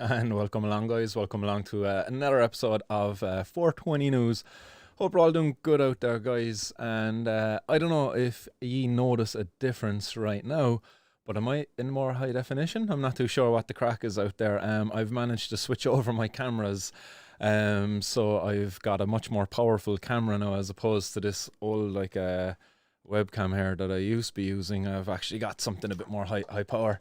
And welcome along, guys. Welcome along to another episode of 420 News. Hope you're all doing good out there, guys. And I don't know if ye notice a difference right now, but am I in more high definition? I'm not too sure what the crack is out there. I've managed to switch over my cameras. So I've got a much more powerful camera now as opposed to this old webcam here that I used to be using. I've actually got something a bit more high power.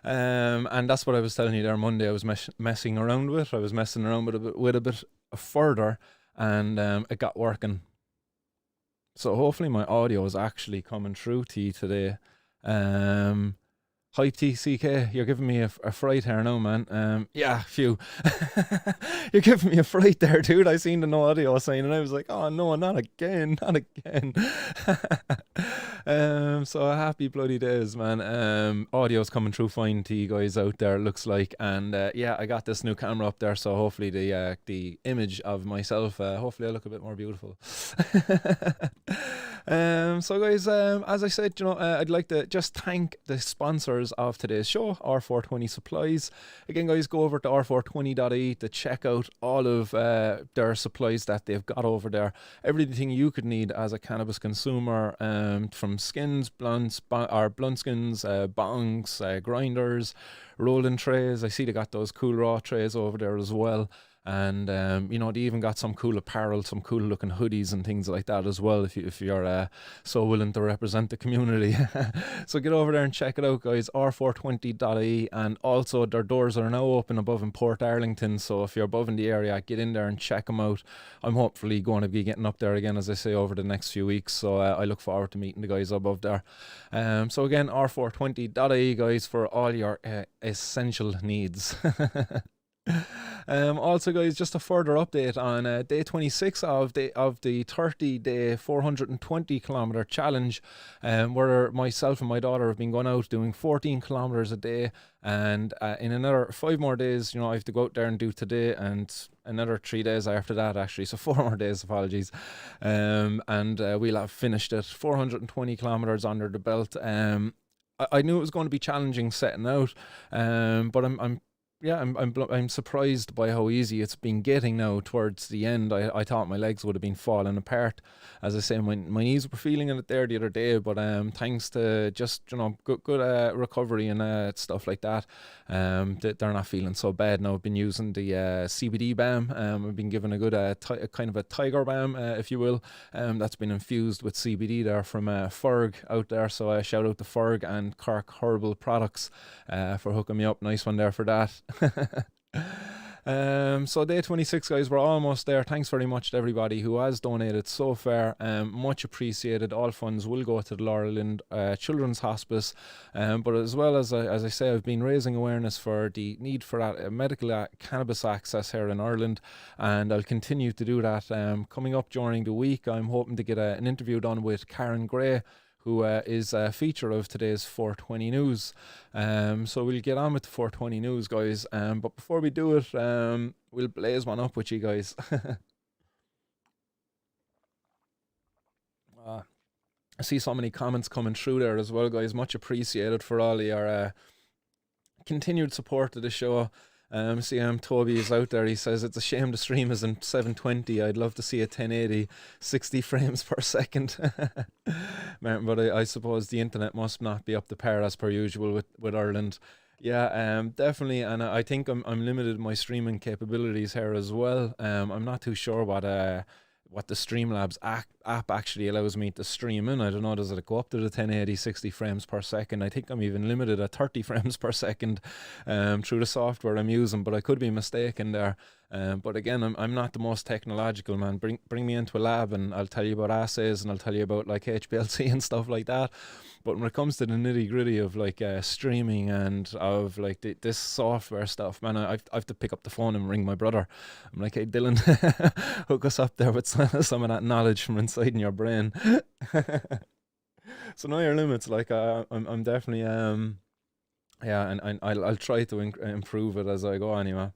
And that's what I was telling you there Monday. I was messing around with. I was messing around with a bit further, and it got working. So hopefully my audio is actually coming through to you today. Hi TCK, you're giving me a fright here now, man. Yeah, phew. You're giving me a fright there, dude. I seen the no audio sign and I was like, oh no, not again, not again. So happy bloody days, man. Audio's coming through fine to you guys out there, looks like. And yeah, I got this new camera up there, so hopefully the image of myself, hopefully I look a bit more beautiful. So guys, as I said, I'd like to just thank the sponsors of today's show, R420 Supplies. Again, guys, go over to r420.ie to check out all of their supplies that they've got over there. Everything you could need as a cannabis consumer, from skins, blunts, blunt skins, bongs, grinders, rolling trays. I see they got those cool raw trays over there as well. And they even got some cool apparel, some cool looking hoodies and things like that as well, if you're so willing to represent the community. So get over there and check it out, guys. r420.ie. And also their doors are now open above in Port Arlington, so if you're above in the area, get in there and check them out. I'm hopefully going to be getting up there again, as I say, over the next few weeks, so I look forward to meeting the guys above there. So again, r420.ie, guys, for all your essential needs. Also, guys, just a further update on day 26 of the 30-day 420 kilometer challenge, where myself and my daughter have been going out doing 14 kilometers a day, and in another 5 more days, I have to go out there and do today and another 3 days after that, actually, so 4 more days, apologies. And we'll have finished it, 420 kilometers under the belt. I knew it was going to be challenging setting out, but I'm surprised by how easy it's been getting now towards the end. I thought my legs would have been falling apart. As I say, my knees were feeling it there the other day, but thanks to just good recovery and stuff like that, they're not feeling so bad now. I've been using the CBD balm. I've been given a good kind of a tiger balm, if you will, that's been infused with CBD there from Ferg out there. So shout out to Ferg and Cork Herbal Products for hooking me up. Nice one there for that. So day 26, guys, we're almost there. Thanks very much to everybody who has donated so far. Much appreciated. All funds will go to the Laurelland Children's Hospice, but as well as I say, I've been raising awareness for the need for that medical cannabis access here in Ireland, and I'll continue to do that. Coming up during the week, I'm hoping to get an interview done with Karen Gray, who is a feature of today's 420 News. So we'll get on with the 420 News, guys. But before we do it, we'll blaze one up with you guys. I see so many comments coming through there as well, guys. Much appreciated for all your continued support of the show. Toby is out there. He says it's a shame the stream isn't 720. I'd love to see a 1080 60 frames per second. Martin, but I suppose the internet must not be up to par as per usual with Ireland. Yeah, definitely, and I think I'm limited in my streaming capabilities here as well. I'm not too sure what the Streamlabs app actually allows me to stream in. I don't know, does it go up to the 1080 60 frames per second? I think I'm even limited at 30 frames per second through the software I'm using, but I could be mistaken there. But again, I'm not the most technological, man. Bring me into a lab and I'll tell you about assays and I'll tell you about like HPLC and stuff like that. But when it comes to the nitty gritty of like streaming and of like this software stuff, man, I have to pick up the phone and ring my brother. I'm like, hey Dylan, hook us up there with some of that knowledge from inside in your brain. So know your limits. Like I'm definitely yeah, and I'll try to improve it as I go anyway.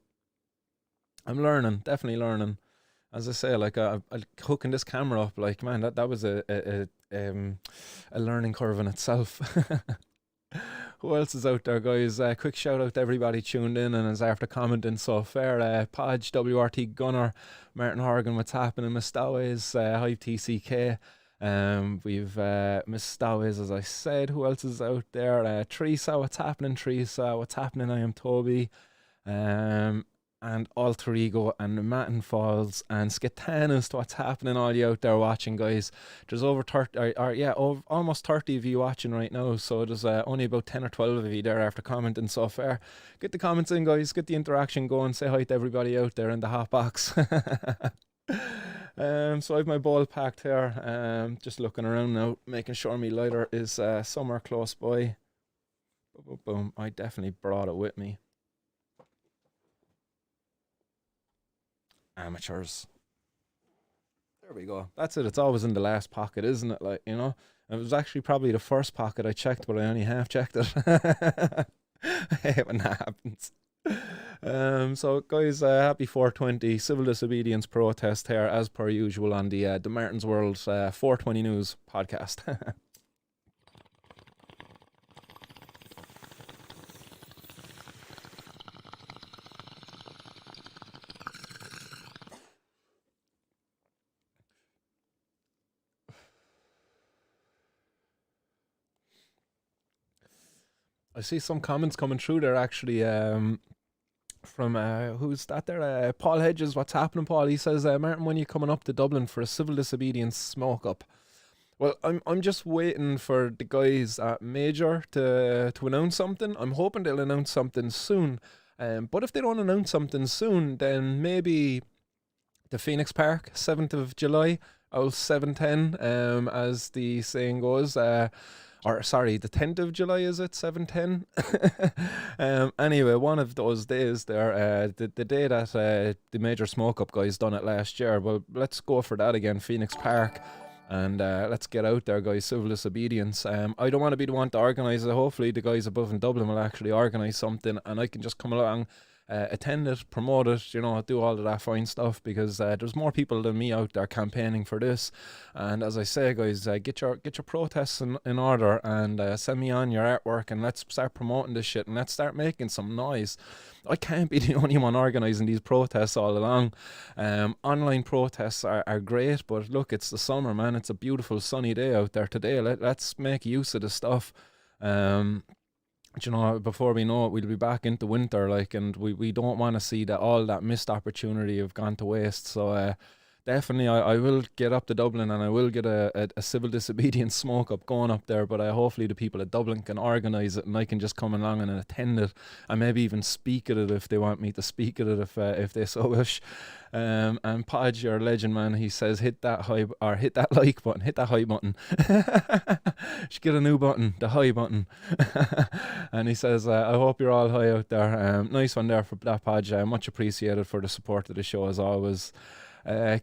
I'm learning, definitely learning. As I say, like hooking this camera up, like man, that was a learning curve in itself. Who else is out there, guys? Quick shout out to everybody tuned in and is after commenting so fair. Podge, WRT Gunner, Martin Horgan, what's happening? Miss Stoways, Hive TCK. We've Miss Stoways, as I said. Who else is out there? Teresa, what's happening? Teresa, what's happening? I am Toby. And Alter Ego and Matin Falls and Skitanis, what's happening, all you out there watching, guys. There's over 30, almost 30 of you watching right now, so there's only about 10 or 12 of you there after commenting so far. Get the comments in, guys, get the interaction going, say hi to everybody out there in the hot box. So I have my bowl packed here, just looking around now, making sure my lighter is somewhere close by. Boom, boom, boom. I definitely brought it with me. Amateurs. There we go. That's it. It's always in the last pocket, isn't it? Like, you know, it was actually probably the first pocket I checked, but I only half checked it. I hate when that happens. So guys, happy 420 civil disobedience protest here as per usual on the Martin's World 420 News podcast. I see some comments coming through there actually from who's that there? Paul Hedges. What's happening, Paul? He says, Martin, when you coming up to Dublin for a civil disobedience smoke up? Well, I'm just waiting for the guys at Major to announce something. I'm hoping they'll announce something soon. But if they don't announce something soon, then maybe the Phoenix Park, 7th of July, old 710, as the saying goes. Or sorry, the 10th of July, is it? 7:10? Anyway, one of those days there, the day that the Major Smoke Up guys done it last year. Well, let's go for that again, Phoenix Park. And let's get out there, guys, civil disobedience. I don't want to be the one to organise it. Hopefully the guys above in Dublin will actually organise something and I can just come along, attend it, promote it, you know, do all of that fine stuff, because there's more people than me out there campaigning for this. And as I say, guys, get your protests in order and send me on your artwork and let's start promoting this shit and let's start making some noise. I can't be the only one organising these protests all along. Online protests are great, but look, it's the summer, man. It's a beautiful sunny day out there today. Let's make use of the stuff. You know, before we know it, we'll be back into winter, like, and we don't want to see that all that missed opportunity have gone to waste. So definitely I will get up to Dublin and I will get a civil disobedience smoke up going up there, but hopefully the people at Dublin can organise it and I can just come along and attend it and maybe even speak at it if they want me to speak at it, if they so wish. And Podge, your legend, man, he says hit that like button, hit that high button. Should get a new button, the high button. And he says I hope you're all high out there. Nice one there for that, Podge. Much appreciated for the support of the show as always.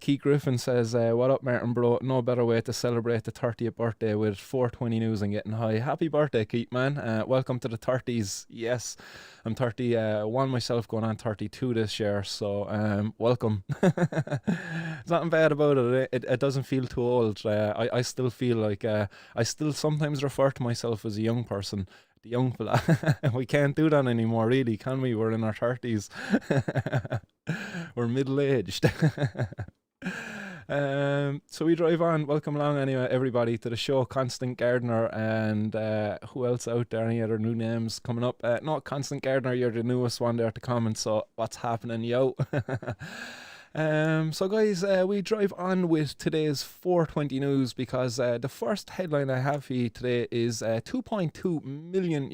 Keith Griffin says, what up, Martin, bro? No better way to celebrate the 30th birthday with 420 News and getting high. Happy birthday, Keith, man. Welcome to the 30s. Yes, I'm 31 myself, going on 32 this year, so welcome. There's nothing bad about it. It doesn't feel too old. I still feel like I still sometimes refer to myself as a young person. The young fella. We can't do that anymore, really, can we? We're in our 30s. We're middle-aged. So we drive on. Welcome along anyway, everybody, to the show. Constant Gardener and who else out there? Any other new names coming up? No, Constant Gardener, you're the newest one there to comment, so what's happening, yo? So guys, we drive on with today's 420 news because the first headline I have for you today is €2.2 million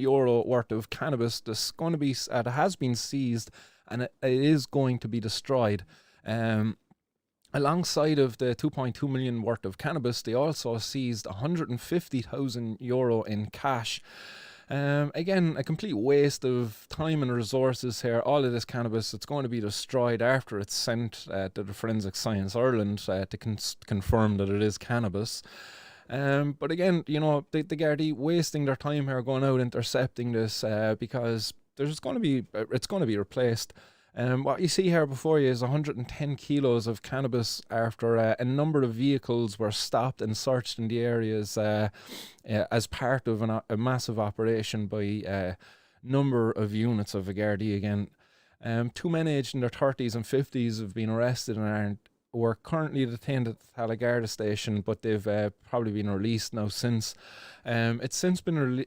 worth of cannabis that's going to be that has been seized and it is going to be destroyed. Alongside of the 2.2 million worth of cannabis, they also seized €150,000 in cash. Again, a complete waste of time and resources here. All of this cannabis, it's going to be destroyed after it's sent to the Forensic Science Ireland to confirm that it is cannabis. But again, you know, the Gardaí wasting their time here going out intercepting this because it's going to be replaced. What you see here before you is 110 kilos of cannabis after a number of vehicles were stopped and searched in the areas as part of a massive operation by a number of units of the Gardaí again. Two men aged in their 30s and 50s have been arrested and were currently detained at the Tulla station, but they've probably been released now since. It's since been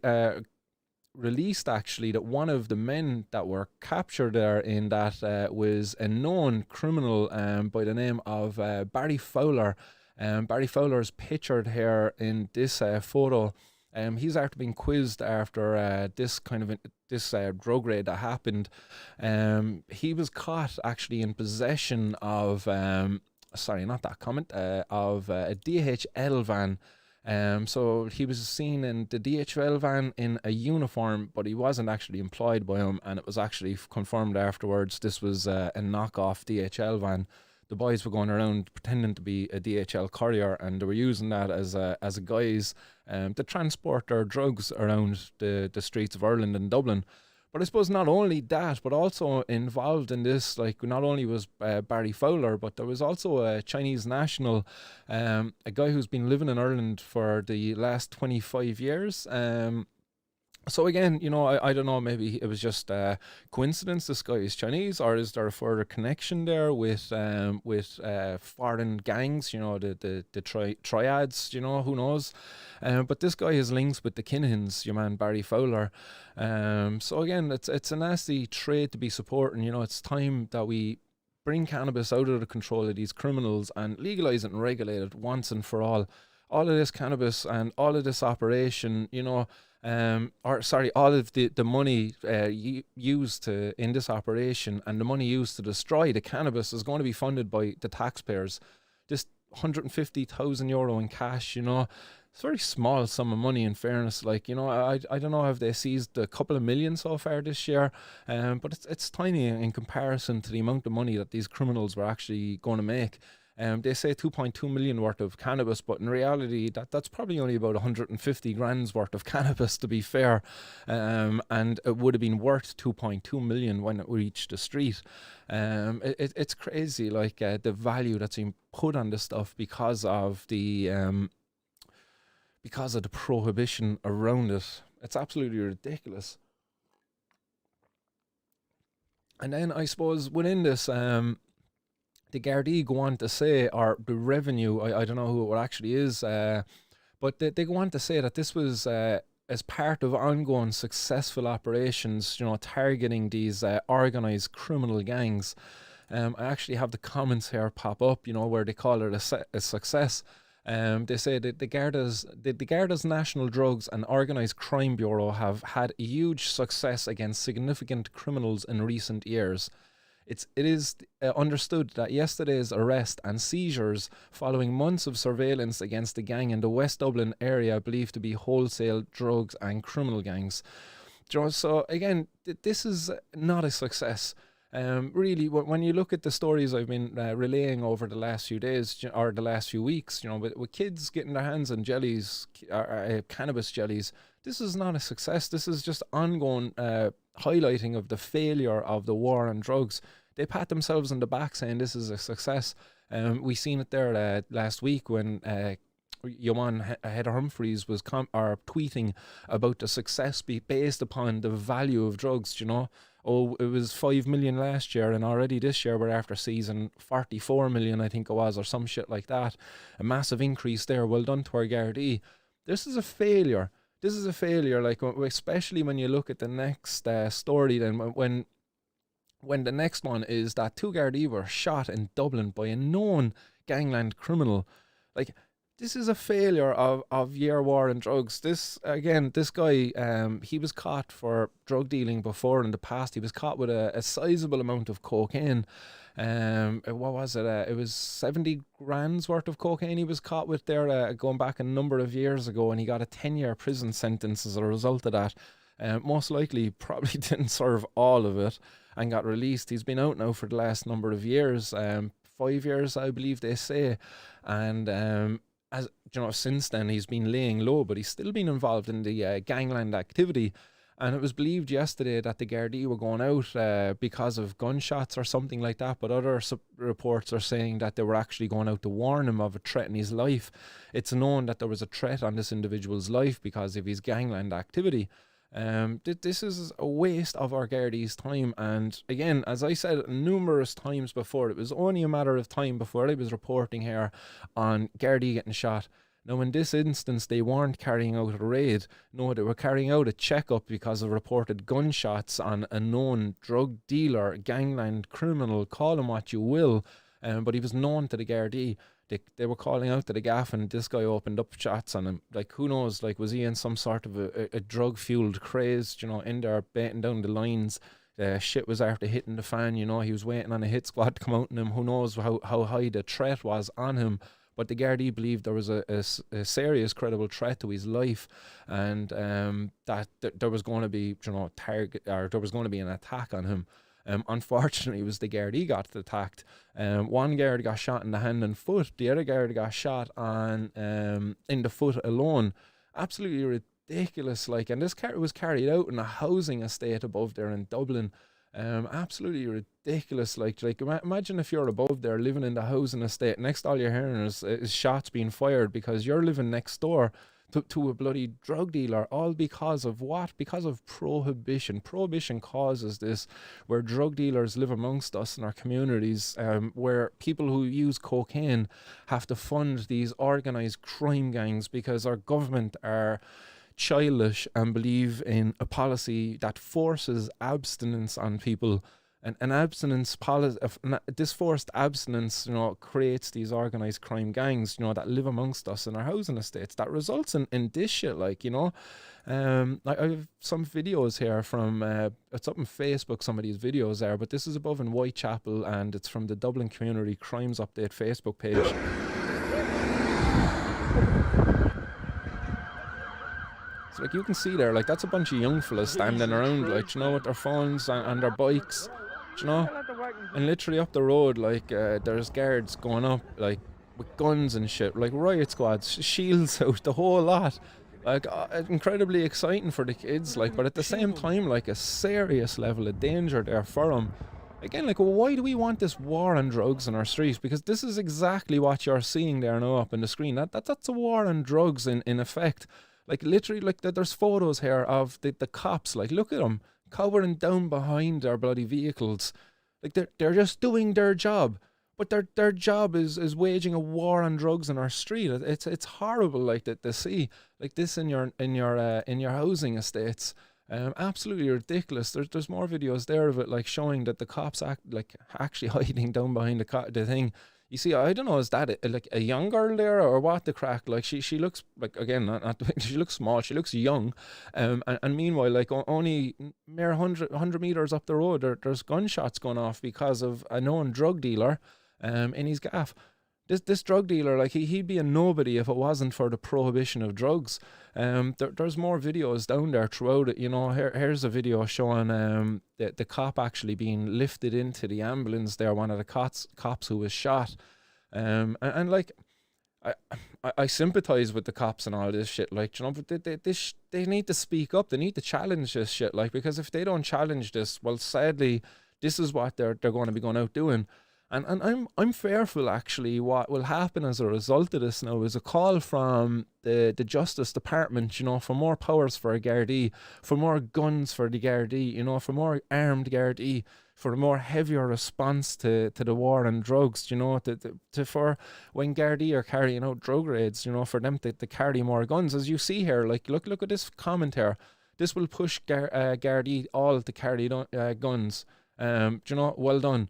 released actually that one of the men that were captured there in that was a known criminal by the name of Barry Fowler. Barry Fowler is pictured here in this photo. He's after being quizzed after this drug raid that happened. He was caught actually in possession of of a DHL van. So he was seen in the DHL van in a uniform, but he wasn't actually employed by him, and it was actually confirmed afterwards this was a knockoff DHL van. The boys were going around pretending to be a DHL courier, and they were using that as a guise to transport their drugs around the streets of Ireland and Dublin. But I suppose not only that, but also involved in this, like not only was Barry Fowler, but there was also a Chinese national, a guy who's been living in Ireland for the last 25 years. So again, you know, I don't know, maybe it was just coincidence this guy is Chinese, or is there a further connection there with foreign gangs, you know, the triads, you know, who knows? But this guy has links with the Kinahans, your man Barry Fowler. So again, it's a nasty trade to be supporting. You know, it's time that we bring cannabis out of the control of these criminals and legalise it and regulate it once and for all. All of this cannabis and all of this operation, you know, all of the money used in this operation and the money used to destroy the cannabis is going to be funded by the taxpayers. This €150,000 in cash, you know, it's a very small sum of money in fairness. Like, you know, I don't know if they seized a couple of million so far this year, but it's tiny in comparison to the amount of money that these criminals were actually going to make. They say 2.2 million worth of cannabis, but in reality, that's probably only about 150 grand's worth of cannabis, to be fair. And it would have been worth 2.2 million when it reached the street. It's crazy, like the value that's being put on this stuff because of the prohibition around it. It's absolutely ridiculous. And then I suppose within this, the Gardaí go on to say, or the revenue, I don't know who it actually is, but they go on to say that this was as part of ongoing successful operations, you know, targeting these organised criminal gangs. I actually have the comments here pop up, you know, where they call it a success. They say that the Garda's National Drugs and Organised Crime Bureau have had a huge success against significant criminals in recent years. It is understood that yesterday's arrest and seizures following months of surveillance against the gang in the West Dublin area believed to be wholesale drugs and criminal gangs. So again, this is not a success. Really, when you look at the stories I've been relaying over the last few days or the last few weeks, you know, with kids getting their hands on jellies, cannabis jellies, this is not a success. This is just ongoing highlighting of the failure of the war on drugs. They pat themselves on the back saying this is a success. We seen it there last week when Yoman Heather Humphreys was tweeting about the success based upon the value of drugs, you know. Oh, it was 5 million last year, and already this year we're after season 44 million, I think it was, or some shit like that. A massive increase there. Well done to our Gardaí. This is a failure. This is a failure, like, especially when you look at the next story, then when the next one is that two Gardaí were shot in Dublin by a known gangland criminal. Like, this is a failure of year war and drugs. This guy, he was caught for drug dealing before in the past. He was caught with a sizable amount of cocaine. What was it? It was 70 grand's worth of cocaine he was caught with there going back a number of years ago, and he got a 10-year prison sentence as a result of that. Most likely probably didn't serve all of it and got released. He's been out now for the last number of years, 5 years I believe they say, and as you know, since then he's been laying low, but he's still been involved in the gangland activity. And it was believed yesterday that the Gardaí were going out because of gunshots or something like that, but other reports are saying that they were actually going out to warn him of a threat in his life. It's known that there was a threat on this individual's life because of his gangland activity. This is a waste of our Gardaí's time, and again, as I said numerous times before, it was only a matter of time before I was reporting here on Gardaí getting shot. Now, in this instance, they weren't carrying out a raid. No, they were carrying out a checkup because of reported gunshots on a known drug dealer, gangland criminal, call him what you will. But he was known to the Gardaí. They were calling out to the gaff, and this guy opened up shots on him. Like, who knows? Like, was he in some sort of a drug-fueled craze, you know, in there baiting down the lines? Shit was after hitting the fan, you know. He was waiting on a hit squad to come out on him. Who knows how high the threat was on him? But the Gardaí believed there was a serious, credible threat to his life, and that there was going to be, you know, there was going to be an attack on him. Unfortunately, it was the Gardaí got attacked. One guard got shot in the hand and foot. The other guard got shot on in the foot alone. Absolutely ridiculous. Like, and this was carried out in a housing estate above there in Dublin. Absolutely ridiculous. Like imagine if you're above there living in the housing estate. Next, all you're hearing is shots being fired because you're living next door to a bloody drug dealer, all because of what? Because of prohibition. Prohibition causes this, where drug dealers live amongst us in our communities, where people who use cocaine have to fund these organised crime gangs because our government are childish and believe in a policy that forces abstinence on people. And an abstinence policy, this forced abstinence, you know, creates these organised crime gangs, you know, that live amongst us in our housing estates. That results in this shit, like, you know. I have some videos here from, it's up on Facebook, some of these videos there, but this is above in Whitechapel, and it's from the Dublin Community Crimes Update Facebook page. So, like, you can see there, like, that's a bunch of young fellas standing around, like, you know, with their phones and their bikes, you know, and literally up the road, like, there's guards going up, like, with guns and shit, like, riot squads, shields out, the whole lot, like, incredibly exciting for the kids, like, but at the same time, like, a serious level of danger there for them. Again, like, why do we want this war on drugs in our streets? Because this is exactly what you're seeing there now up on the screen. That's a war on drugs in effect. Like, literally, like, there's photos here of the cops, like, look at them, cowering down behind their bloody vehicles. Like, they're just doing their job. But their job is waging a war on drugs in our street. It's horrible, like, to see, like, this in your housing estates. Absolutely ridiculous. There's more videos there of it, like, showing that the cops actually hiding down behind the thing. You see, I don't know, is that like a young girl there or what the crack? Like, she looks, like, again, not she looks small, she looks young. And meanwhile, like, only mere 100 meters up the road, there's gunshots going off because of a known drug dealer in his gaff. This drug dealer, like, he'd be a nobody if it wasn't for the prohibition of drugs. There's more videos down there throughout it. You know, here's a video showing the cop actually being lifted into the ambulance there, one of the cops who was shot. And like, I sympathise with the cops and all this shit, like, you know, but they need to speak up. They need to challenge this shit, like, because if they don't challenge this, well, sadly, this is what they're going to be going out doing. And I'm fearful, actually, what will happen as a result of this now is a call from the Justice Department, you know, for more powers for a Gardaí, for more guns for the Gardaí, you know, for more armed Gardaí, for a more heavier response to the war on drugs, you know, for when Gardaí are carrying out drug raids, you know, for them to carry more guns. As you see here, like, look at this comment here. This will push Gardaí all to carry guns. You know, well done.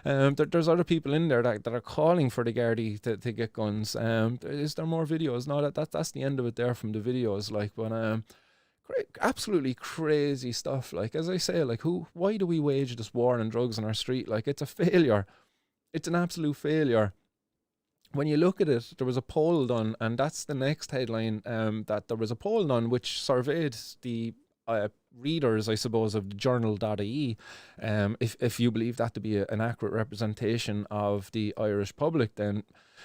There's other people in there that are calling for the Gardaí to get guns. Is there more videos? No, that's the end of it there from the videos. Like, but absolutely crazy stuff. Like, as I say, like, why do we wage this war on drugs on our street? Like, it's a failure. It's an absolute failure. When you look at it, there was a poll done, and that's the next headline. That there was a poll done which surveyed the readers, I suppose, of the journal.ie, if you believe that to be an accurate representation of the Irish public, then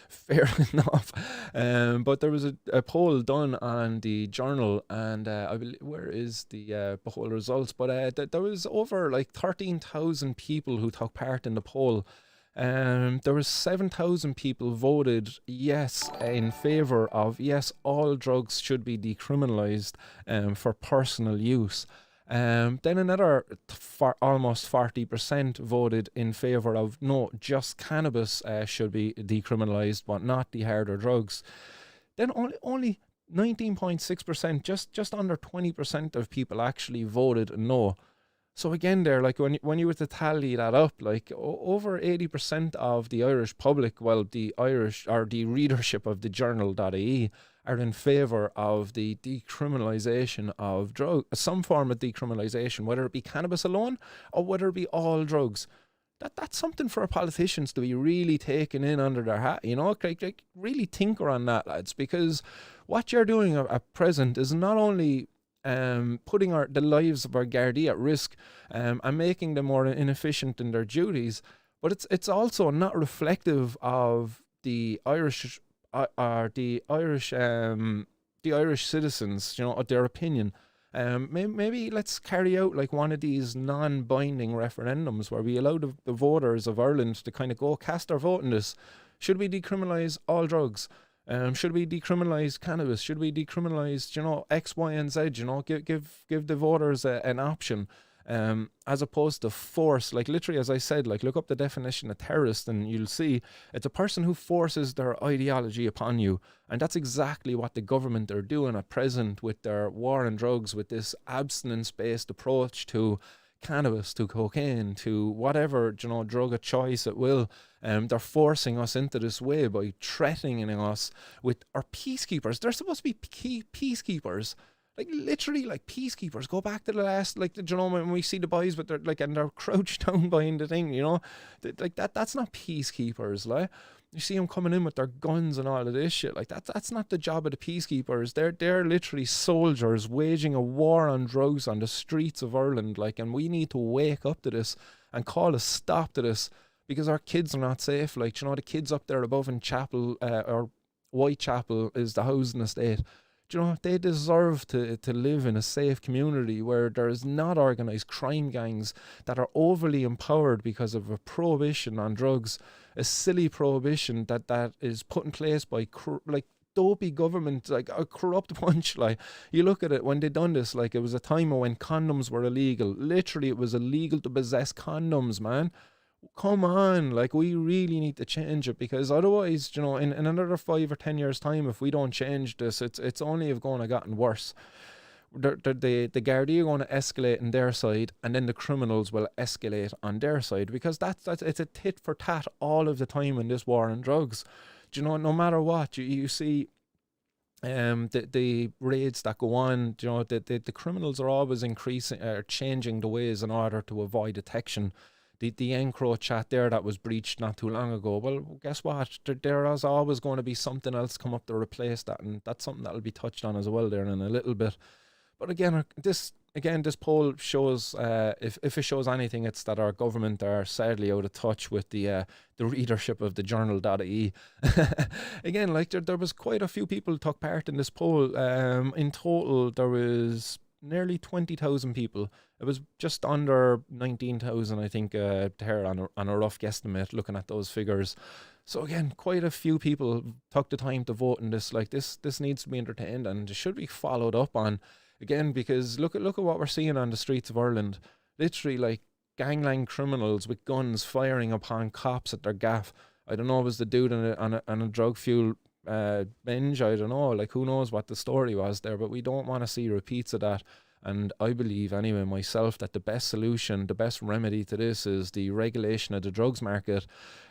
fair enough. But there was a poll done on the journal, and I believe, where is the whole results? But there was over like 13,000 people who took part in the poll. There was 7,000 people voted yes in favour of yes, all drugs should be decriminalised for personal use. Then another almost 40% voted in favour of no, just cannabis should be decriminalised, but not the harder drugs. Then only 19.6%, just under 20% of people actually voted no. So again, there, like when you were to tally that up, like over 80% of the Irish public, well, the Irish or the readership of the journal.ie are in favour of the decriminalisation of drugs, some form of decriminalisation, whether it be cannabis alone or whether it be all drugs. That's something for our politicians to be really taking in under their hat, you know, like really tinker on that, lads, because what you're doing at present is not only putting the lives of our gardaí at risk and making them more inefficient in their duties, but it's also not reflective of the Irish the Irish citizens, you know, of their opinion. Maybe let's carry out like one of these non-binding referendums where we allow the voters of Ireland to kind of go cast their vote in this. Should we decriminalise all drugs? Should we decriminalise cannabis? Should we decriminalise, you know, X, Y, and Z? You know, give the voters an option, as opposed to force. Like literally, as I said, like look up the definition of terrorist, and you'll see it's a person who forces their ideology upon you, and that's exactly what the government are doing at present with their war on drugs, with this abstinence-based approach to cannabis, to cocaine, to whatever, you know, drug of choice it will. They're forcing us into this way by threatening us with our peacekeepers. They're supposed to be peacekeepers, like literally like peacekeepers. Go back to the last, like, you know, when we see the boys with their like, and they're crouched down behind the thing, you know, like that's not peacekeepers, like. You see them coming in with their guns and all of this shit. Like that's not the job of the peacekeepers. They're literally soldiers waging a war on drugs on the streets of Ireland. Like, and we need to wake up to this and call a stop to this, because our kids are not safe. Like, you know, the kids up there above in Chapel or Whitechapel is the housing estate. You know, they deserve to live in a safe community where there is not organised crime gangs that are overly empowered because of a prohibition on drugs, a silly prohibition that is put in place by like dopey government, like a corrupt bunch. Like, you look at it, when they done this, like it was a time when condoms were illegal. Literally, it was illegal to possess condoms, man. Come on, like we really need to change it, because otherwise, you know, in another 5 or 10 years time, if we don't change this, it's only going to gotten worse. The Gardaí are going to escalate on their side, and then the criminals will escalate on their side, because that's it's a tit for tat all of the time in this war on drugs. Do you know, no matter what you see, the raids that go on, you know, the criminals are always changing the ways in order to avoid detection. The Encro chat there that was breached not too long ago, well, guess what? There is always going to be something else come up to replace that, and that's something that'll be touched on as well there in a little bit. But again, this poll shows, if it shows anything, it's that our government are sadly out of touch with the readership of the journal.ie. Again, like there was quite a few people who took part in this poll. In total, there was nearly 20,000 people. It was just under 19,000, I think, there on a rough guesstimate, looking at those figures. So again, quite a few people took the time to vote in this. Like this needs to be entertained, and it should be followed up on. Again, because look at what we're seeing on the streets of Ireland. Literally, like gangland criminals with guns firing upon cops at their gaff. I don't know, was the dude on a drug fuel binge? I don't know. Like, who knows what the story was there? But we don't want to see repeats of that. And I believe, anyway, myself, that the best solution, the best remedy to this is the regulation of the drugs market,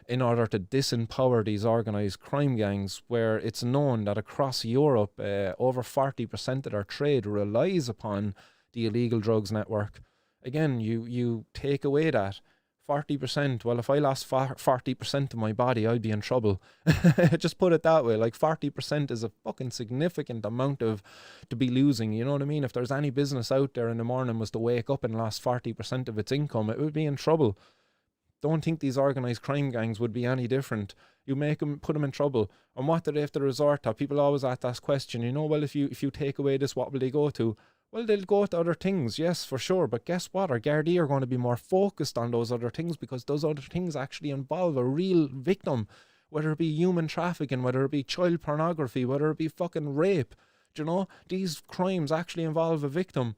in order to disempower these organised crime gangs, where it's known that across Europe, over 40% of their trade relies upon the illegal drugs network. Again, you take away that, 40%. Well, if I lost 40% of my body, I'd be in trouble. Just put it that way. Like 40% is a fucking significant amount to be losing. You know what I mean? If there's any business out there in the morning was to wake up and lost 40% of its income, it would be in trouble. Don't think these organised crime gangs would be any different. You make them, put them in trouble. And what do they have to resort to? People always ask that question, you know, well, if you take away this, what will they go to? Well, they'll go to other things, yes, for sure. But guess what? Our Gardaí are going to be more focused on those other things, because those other things actually involve a real victim, whether it be human trafficking, whether it be child pornography, whether it be fucking rape. Do you know? These crimes actually involve a victim.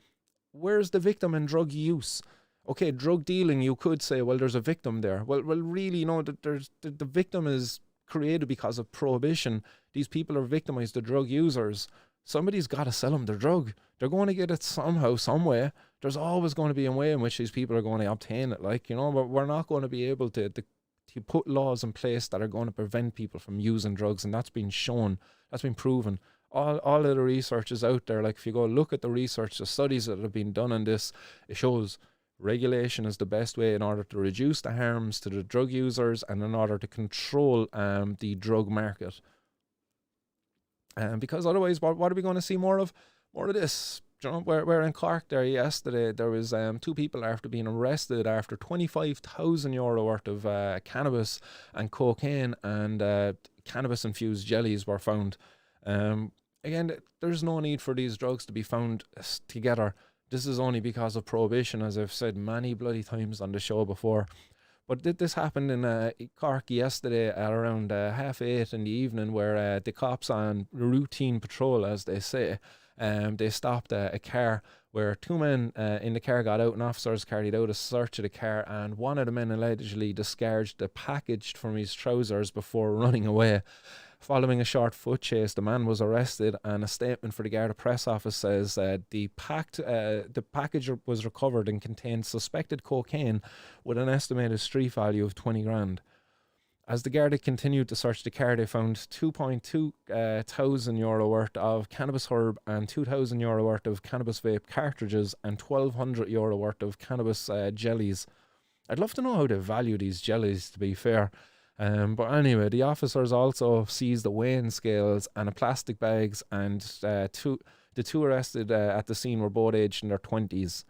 Where's the victim in drug use? Okay, drug dealing, you could say, well, there's a victim there. Well, really, you know, the victim is created because of prohibition. These people are victimized, the drug users. Somebody's got to sell them their drug. They're going to get it somehow, some way. There's always going to be a way in which these people are going to obtain it. Like, you know, but we're not going to be able to put laws in place that are going to prevent people from using drugs. And that's been shown. That's been proven. All of the research is out there. Like, if you go look at the research, the studies that have been done on this, it shows regulation is the best way in order to reduce the harms to the drug users and in order to control the drug market. Because otherwise, what are we going to see more of? More of this. You know, we're in Cork there yesterday. There was two people after being arrested after €25,000 worth of cannabis and cocaine and cannabis-infused jellies were found. Again, there's no need for these drugs to be found together. This is only because of prohibition, as I've said many bloody times on the show before. But this happened in Cork yesterday at around 8:30 in the evening, where the cops on routine patrol, as they say, they stopped a car where two men in the car got out, and officers carried out a search of the car, and one of the men allegedly discharged the package from his trousers before running away. Following a short foot chase, the man was arrested, and a statement for the Garda press office says the package was recovered and contained suspected cocaine with an estimated street value of 20 grand. As the Garda continued to search the car, they found €2,200 thousand worth of cannabis herb and €2,000 worth of cannabis vape cartridges and €1,200 worth of cannabis jellies. I'd love to know how they value these jellies, to be fair. But anyway, the officers also seized the weighing scales and a plastic bags, and the two arrested at the scene were both aged in their 20s.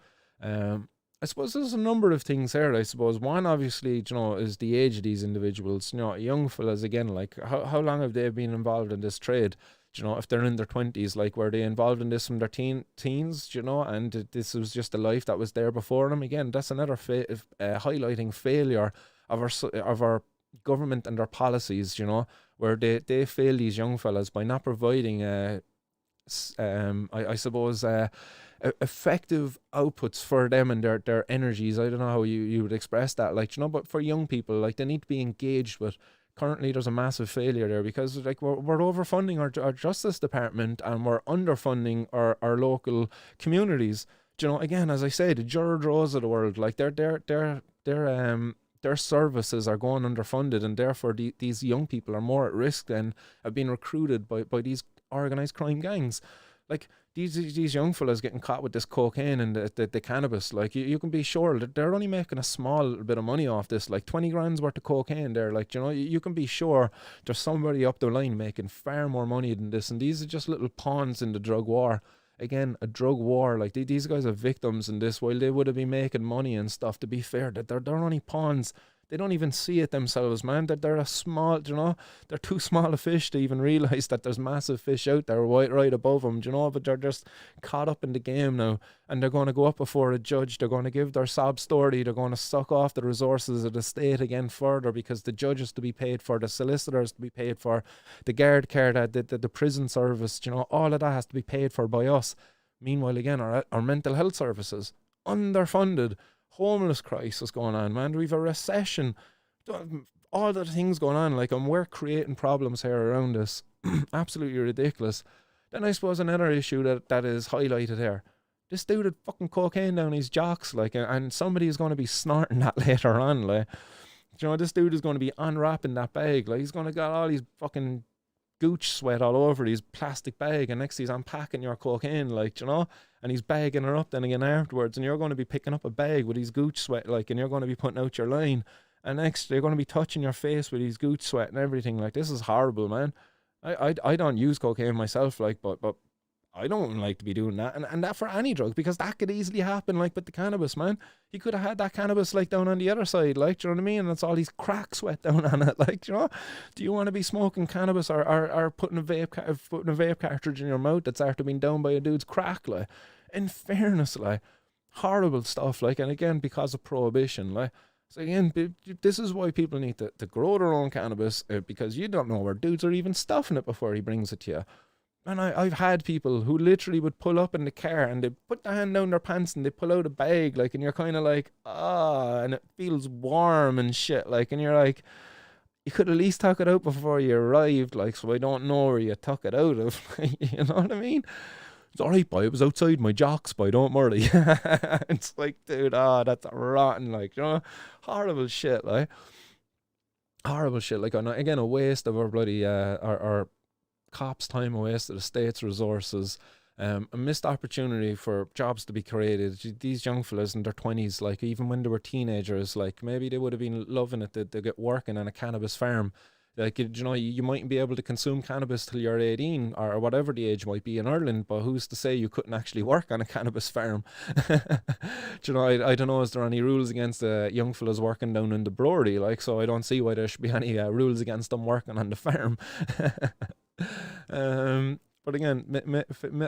I suppose there's a number of things here. I suppose one, obviously, you know, is the age of these individuals. You know, young fellas, again, like how long have they been involved in this trade? You know, if they're in their 20s, like, were they involved in this from their teens? You know, and this was just a life that was there before them. Again, that's another highlighting failure of our government and their policies, you know, where they fail these young fellas by not providing I suppose effective outputs for them and their energies. I don't know how you would express that, like, you know, but for young people, like, they need to be engaged with. Currently there's a massive failure there, because like we're overfunding our justice department, and we're underfunding our local communities. Do you know, again, as I say, the Jared Rose of the world, like, their services are going underfunded, and therefore these young people are more at risk than have been recruited by these organised crime gangs. Like, these young fellas getting caught with this cocaine and the cannabis, like, you can be sure that they're only making a small bit of money off this, like 20 grand's worth of cocaine there. Like, you know, you can be sure there's somebody up the line making far more money than this, and these are just little pawns in the drug war. Again, a drug war. Like, these guys are victims in this, while they would have been making money and stuff. To be fair, that they're only pawns. They don't even see it themselves, man. They're a small, you know, they're too small a fish to even realise that there's massive fish out there right above them, you know, but they're just caught up in the game now, and they're going to go up before a judge. They're going to give their sob story. They're going to suck off the resources of the state again further, because the judge is to be paid for, the solicitors to be paid for, the guard care, the prison service, you know, all of that has to be paid for by us. Meanwhile, again, our mental health services, underfunded. Homeless crisis going on, man. We've a recession, all the things going on, like, and we're creating problems here around us. Absolutely ridiculous. Then I suppose another issue that is highlighted here, this dude had fucking cocaine down his jocks, like, and somebody is going to be snorting that later on, like, you know, this dude is going to be unwrapping that bag, like, he's going to got all these fucking gooch sweat all over his plastic bag, and next he's unpacking your cocaine, like, you know, and he's bagging her up then again afterwards, and you're going to be picking up a bag with his gooch sweat, like, and you're going to be putting out your line, and next they're going to be touching your face with his gooch sweat and everything. Like, this is horrible, man. I don't use cocaine myself, like, but I don't like to be doing that, and that for any drug, because that could easily happen, like with the cannabis, man. He could have had that cannabis like down on the other side, like, do you know what I mean? And it's all these crack sweat down on it, like, you know. Do you want to be smoking cannabis or putting a vape cartridge in your mouth that's after being down by a dude's crack, like? In fairness, like, horrible stuff, like, and again, because of prohibition, like. So again, this is why people need to grow their own cannabis, because you don't know where dudes are even stuffing it before he brings it to you. And I've had people who literally would pull up in the car and they put their hand down their pants and they pull out a bag, like, and you're kind of like, and it feels warm and shit, like, and you're like, you could at least tuck it out before you arrived, like, so I don't know where you tuck it out of. You know what I mean? It's alright, boy, it was outside my jocks, boy, don't worry. It's like, dude, that's rotten, like, you know, horrible shit, like, again, a waste of our bloody, our cops' time, a waste of the state's resources, a missed opportunity for jobs to be created. These young fellas in their 20s, like, even when they were teenagers, like, maybe they would have been loving it to get working on a cannabis farm. Like, you know, you mightn't be able to consume cannabis till you're 18 or whatever the age might be in Ireland, but who's to say you couldn't actually work on a cannabis farm? Do you know, I don't know, is there any rules against young fellas working down in the brewery? Like, so I don't see why there should be any rules against them working on the farm. But again,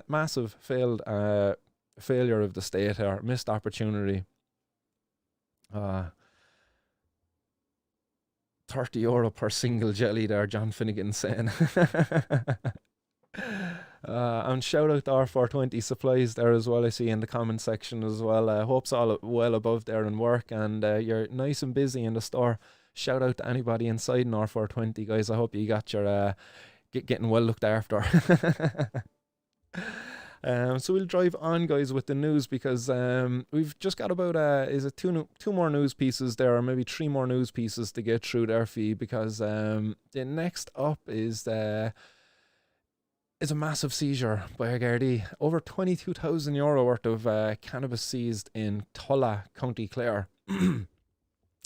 massive failure of the state here, missed opportunity. €30 per single jelly there, John Finnegan saying. And shout out to R420 Supplies there as well, I see in the comment section as well. Hope's all well above there in work, and you're nice and busy in the store. Shout out to anybody inside an R420, guys. I hope you got your getting well looked after. So we'll drive on, guys, with the news, because we've just got about two more news pieces there, or maybe three more news pieces to get through there for you, because the next up is a massive seizure by a gardaí. Over €22,000 worth of cannabis seized in Tulla, County Clare. And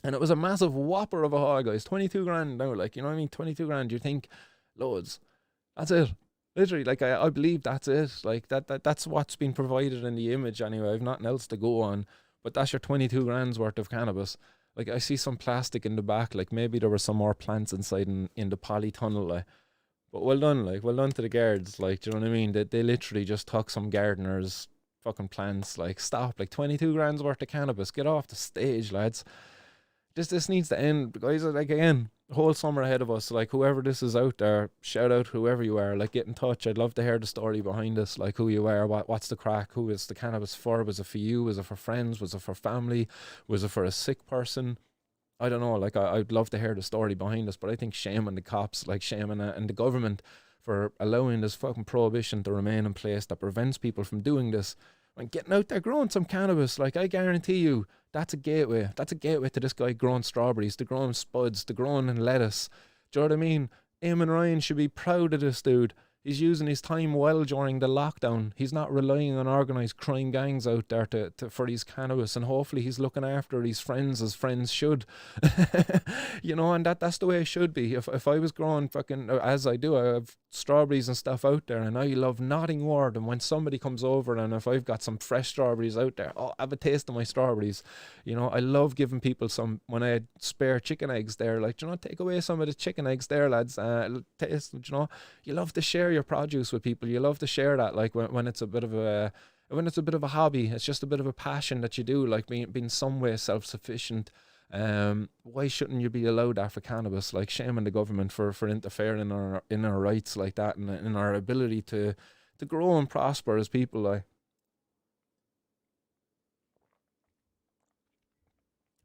it was a massive whopper of a haul, guys. 22 grand now, like, you know what I mean? 22 grand, you think, loads. That's it. Literally, like, I believe that's it. Like, that's what's been provided in the image anyway. I've nothing else to go on. But that's your 22 grand's worth of cannabis. Like, I see some plastic in the back. Like, maybe there were some more plants inside in the polytunnel. Like. But well done, like, well done to the guards. Like, do you know what I mean? They literally just took some gardeners' fucking plants. Like, stop. Like, 22 grand's worth of cannabis. Get off the stage, lads. This needs to end, guys. Like, again, whole summer ahead of us. Like, whoever this is out there, shout out whoever you are. Like, get in touch. I'd love to hear the story behind this. Like, who you are, what's the crack, who is the cannabis for? Was it for you? Was it for friends? Was it for family? Was it for a sick person? I don't know. Like, I'd love to hear the story behind this. But I think shame on the cops, like shame on and the government for allowing this fucking prohibition to remain in place that prevents people from doing this and getting out there growing some cannabis. Like, I guarantee you, that's a gateway. That's a gateway to this guy growing strawberries, to growing spuds, to growing in lettuce. Do you know what I mean? Eamon Ryan should be proud of this dude. He's using his time well during the lockdown. He's not relying on organised crime gangs out there for his cannabis, and hopefully he's looking after his friends as friends should. You know, and that's the way it should be. If I was growing fucking, as I do, I have strawberries and stuff out there, and I love nothing more than when somebody comes over and if I've got some fresh strawberries out there, have a taste of my strawberries. You know, I love giving people some, when I had spare chicken eggs there, like, you know, take away some of the chicken eggs there, lads. Taste, you know, you love to share your produce with people. You love to share that, like, when it's a bit of a hobby. It's just a bit of a passion that you do, like being some way self-sufficient. Why shouldn't you be allowed that for cannabis? Like, shame on the government for interfering in our rights like that, and in our ability to grow and prosper as people. Like,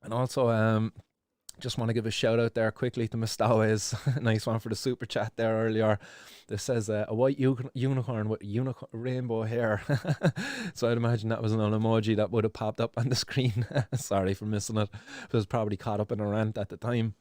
and also just want to give a shout out there quickly to Mustawes. Nice one for the super chat there earlier. This says a white unicorn with rainbow hair. So I'd imagine that was an emoji that would have popped up on the screen. Sorry for missing it. I was probably caught up in a rant at the time.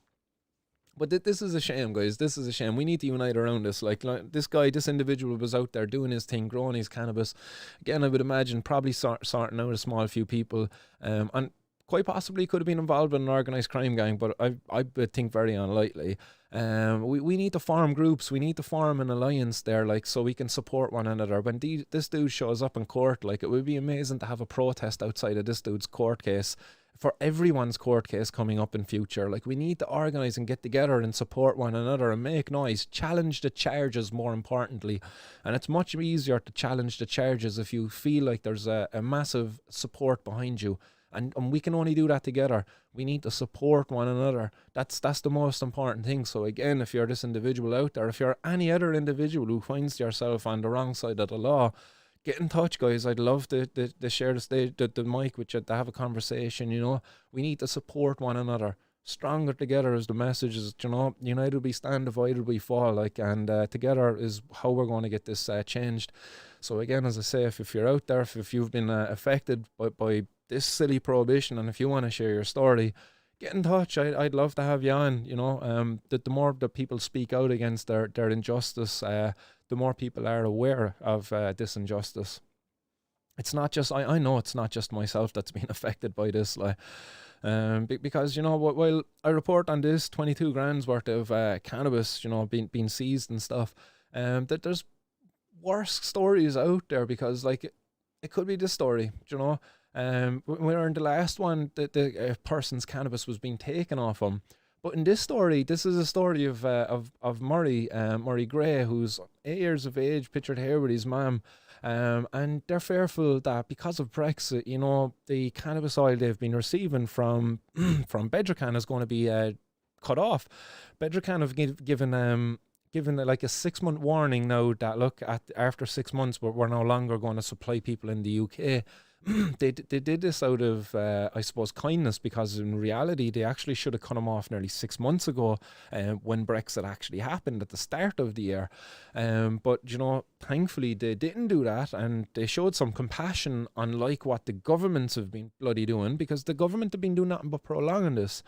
But this is a shame, guys. This is a shame. We need to unite around this. Like this guy, this individual was out there doing his thing, growing his cannabis. Again, I would imagine probably sorting out a small few people, and quite possibly could have been involved in an organised crime gang. But I would think very unlikely. We need to form groups. We need to form an alliance there, like, so we can support one another. When this dude shows up in court, like, it would be amazing to have a protest outside of this dude's court case, for everyone's court case coming up in future. Like, we need to organise and get together and support one another and make noise, challenge the charges more importantly. And it's much easier to challenge the charges if you feel like there's a massive support behind you. And we can only do that together. We need to support one another. That's the most important thing. So again, if you're this individual out there, if you're any other individual who finds yourself on the wrong side of the law, get in touch, guys. I'd love to share the mic with you, to have a conversation. You know, we need to support one another. Stronger together is the message. Is, you know, united we stand, divided we fall. Like, and together is how we're going to get this changed. So again, as I say, if you're out there, if you've been affected by this silly prohibition, and if you want to share your story, get in touch. I'd love to have you on. You know, the more that people speak out against their injustice, the more people are aware of this injustice. It's not just, I know it's not just myself that's been affected by this, like, because, you know, while I report on this 22 grand's worth of cannabis, you know, being seized and stuff, that there's worse stories out there, because, like, it could be this story, you know. Where in the last one, the person's cannabis was being taken off him. But in this story, this is a story of Murray Gray, who's 8 years of age, pictured here with his mum. And they're fearful that because of Brexit, you know, the cannabis oil they've been receiving from Bedrocan is going to be cut off. Bedrocan have given like a 6-month warning now that, look, after 6 months we're no longer going to supply people in the UK. They did this out of I suppose kindness, because in reality they actually should have cut them off nearly 6 months ago, when Brexit actually happened at the start of the year. But, you know, thankfully they didn't do that, and they showed some compassion, unlike what the governments have been bloody doing, because the government have been doing nothing but prolonging this.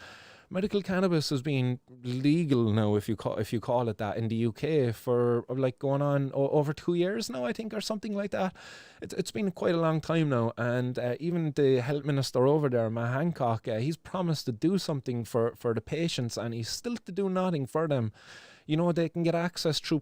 Medical cannabis has been legal now, if you call it that, in the UK for like going on over 2 years now, I think, or something like that. It's been quite a long time now, and even the health minister over there, Matt Hancock, he's promised to do something for the patients, and he's still to do nothing for them. You know, they can get access through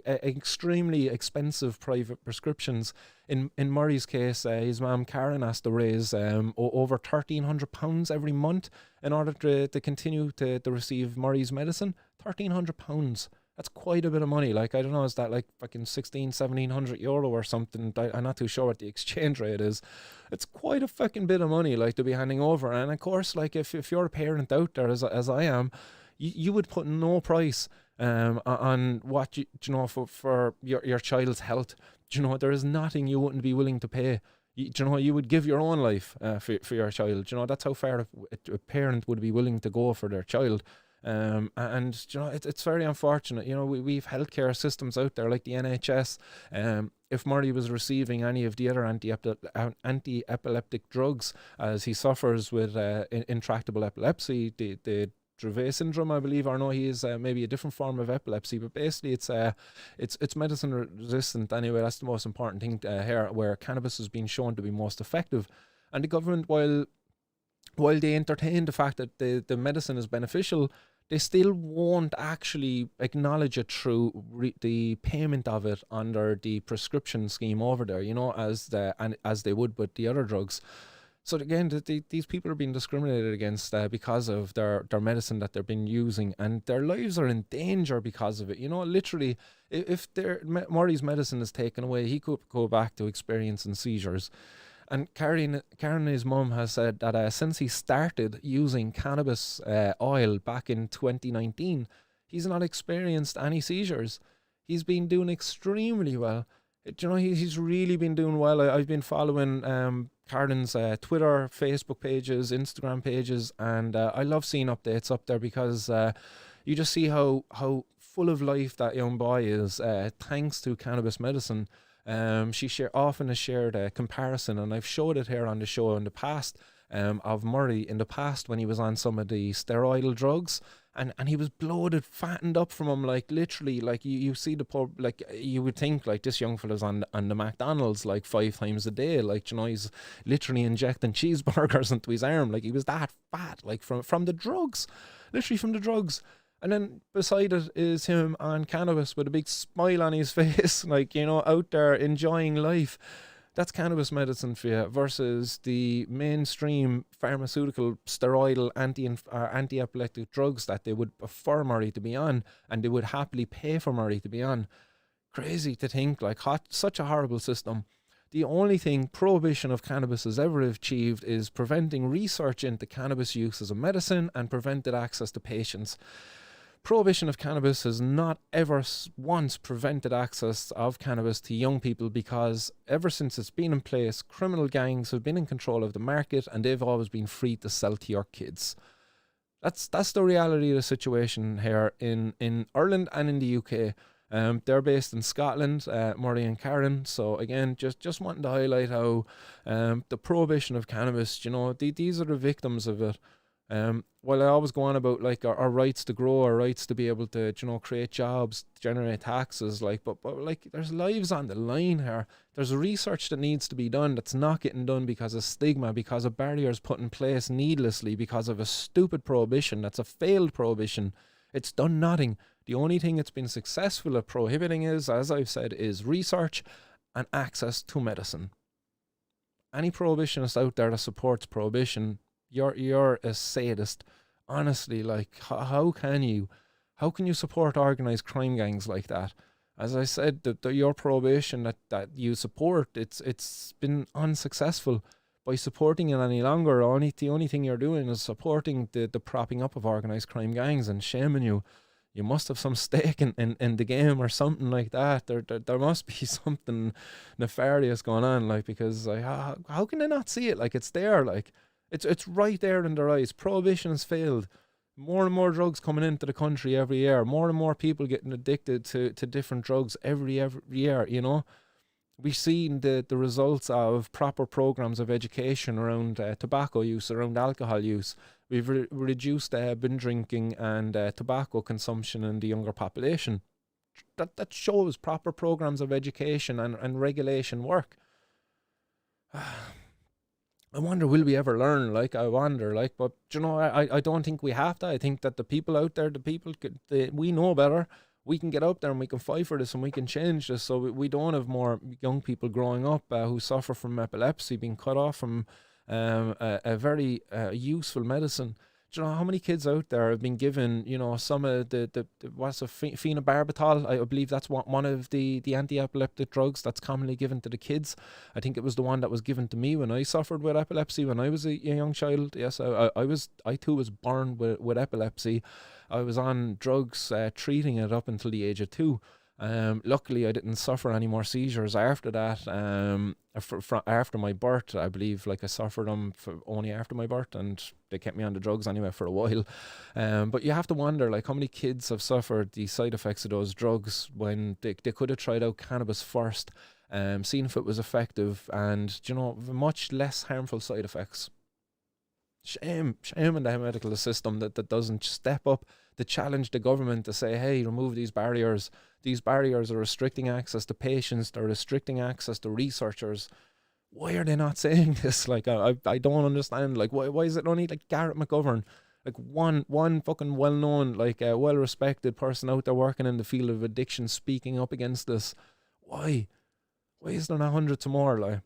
extremely expensive private prescriptions. In Murray's case, his mum Karen has to raise over £1,300 every month in order to continue to receive Murray's medicine. £1,300. That's quite a bit of money. Like, I don't know, is that like fucking 1,700 euro or something? I'm not too sure what the exchange rate is. It's quite a fucking bit of money, like, to be handing over. And of course, like, if you're a parent out there, as I am, you would put no price on what you know, for your child's health. You know, there is nothing you wouldn't be willing to pay. You know, you would give your own life for your child. You know, that's how far a parent would be willing to go for their child. And you know, it's very unfortunate. You know, we've healthcare systems out there like the NHS. If Murray was receiving any of the other anti-epileptic drugs, as he suffers with intractable epilepsy, the Dravet syndrome, I believe, or no, he is maybe a different form of epilepsy, but basically it's medicine resistant anyway. That's the most important thing here, where cannabis has been shown to be most effective. And the government, while they entertain the fact that the medicine is beneficial, they still won't actually acknowledge it through the payment of it under the prescription scheme over there, you know, as they would with the other drugs. So again, these people are being discriminated against because of their medicine that they've been using, and their lives are in danger because of it. You know, literally, if Murray's medicine is taken away, he could go back to experiencing seizures. And Karen, his mum, has said that since he started using cannabis oil back in 2019, he's not experienced any seizures. He's been doing extremely well. You know, he's really been doing well. I've been following Karen's Twitter, Facebook pages, Instagram pages, and I love seeing updates up there, because you just see how full of life that young boy is, thanks to cannabis medicine. She often has shared a comparison, and I've showed it here on the show in the past, of Murray in the past when he was on some of the steroidal drugs. And he was bloated, fattened up from him, like literally, like you see the pub, like you would think like this young fella's on the McDonald's like 5 times a day, like, you know, he's literally injecting cheeseburgers into his arm, like he was that fat, like from the drugs, literally from the drugs. And then beside it is him on cannabis with a big smile on his face, like, you know, out there enjoying life. That's cannabis medicine for you versus the mainstream pharmaceutical steroidal anti-epileptic drugs that they would prefer Murray to be on, and they would happily pay for Murray to be on. Crazy to think, like, such a horrible system. The only thing prohibition of cannabis has ever achieved is preventing research into cannabis use as a medicine and prevented access to patients. Prohibition of cannabis has not ever once prevented access of cannabis to young people, because ever since it's been in place, criminal gangs have been in control of the market and they've always been free to sell to your kids. That's the reality of the situation here in Ireland and in the UK. They're based in Scotland, Murray and Karen. So again, just wanting to highlight how the prohibition of cannabis, you know, these are the victims of it. While I always go on about like our rights to grow, our rights to be able to, you know, create jobs, generate taxes, like, but like there's lives on the line here. There's research that needs to be done that's not getting done because of stigma, because of barriers put in place needlessly, because of a stupid prohibition that's a failed prohibition. It's done nothing. The only thing it's been successful at prohibiting is, as I've said, is research and access to medicine. Any prohibitionist out there that supports prohibition, you're a sadist. Honestly, like, how can you support organised crime gangs like that? As I said, your prohibition that you support, it's been unsuccessful. By supporting it any longer, the only thing you're doing is supporting the propping up of organised crime gangs and shaming you. You must have some stake in the game or something like that. There must be something nefarious going on, like, because like, how can they not see it? Like, it's there, like, it's right there in their eyes. Prohibition has failed. More and more drugs coming into the country every year. More and more people getting addicted to different drugs every year, you know. We've seen the results of proper programs of education around tobacco use, around alcohol use. We've reduced binge drinking and tobacco consumption in the younger population. That shows proper programs of education and regulation work. I wonder, will we ever learn? Like, I wonder, like, but you know, I don't think we have to. I think that the people out there, we know better. We can get out there and we can fight for this and we can change this, so we don't have more young people growing up who suffer from epilepsy, being cut off from a very useful medicine. Do you know how many kids out there have been given, you know, some of the what's a phenobarbital? I believe that's one of the anti-epileptic drugs that's commonly given to the kids. I think it was the one that was given to me when I suffered with epilepsy when I was a young child. Yes, I too was born with epilepsy. I was on drugs treating it up until the age of 2. Luckily, I didn't suffer any more seizures after that. After my birth, I believe, like, I suffered them only after my birth, and they kept me on the drugs anyway for a while. But you have to wonder, like, how many kids have suffered the side effects of those drugs when they could have tried out cannabis first, seen if it was effective, and, you know, much less harmful side effects. Shame in the medical system that doesn't step up to challenge the government to say, hey, remove these barriers. These barriers are restricting access to patients. They're restricting access to researchers. Why are they not saying this? Like, I don't understand. Like, why is it only like Garrett McGovern, like one fucking well-known, like well-respected person out there working in the field of addiction, speaking up against this? Why is there not hundreds of more? Like,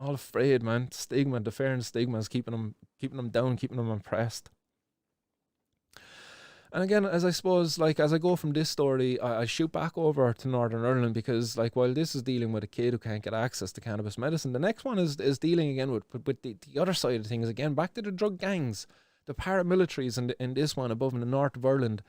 all afraid, man. Stigma, the fear and stigma is keeping them down, keeping them oppressed. And again, as I suppose, like, as I go from this story, I shoot back over to Northern Ireland, because, like, while this is dealing with a kid who can't get access to cannabis medicine, the next one is dealing again with the other side of things, again, back to the drug gangs, the paramilitaries in this one above in the north of Ireland,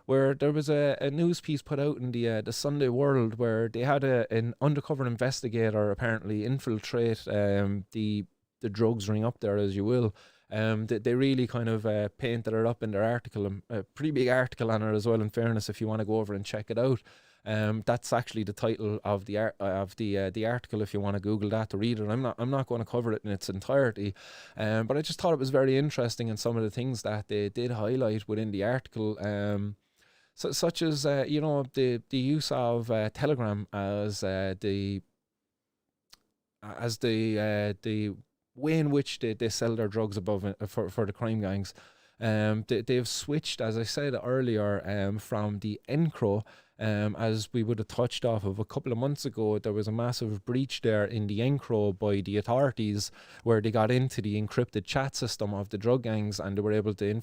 where there was a news piece put out in the Sunday World where they had an undercover investigator apparently infiltrate the drugs ring up there, as you will, They really kind of painted it up in their article, a pretty big article on it as well, in fairness, if you want to go over and check it out. That's actually the title of the article if you want to Google that to read it. I'm not going to cover it in its entirety, but I just thought it was very interesting, and some of the things that they did highlight within the article, such as the use of Telegram as the way in which they sell their drugs above for the crime gangs. They've switched, as I said earlier, from the Encro. As we would have touched off of a couple of months ago, there was a massive breach there in the Encro by the authorities, where they got into the encrypted chat system of the drug gangs, and they were able to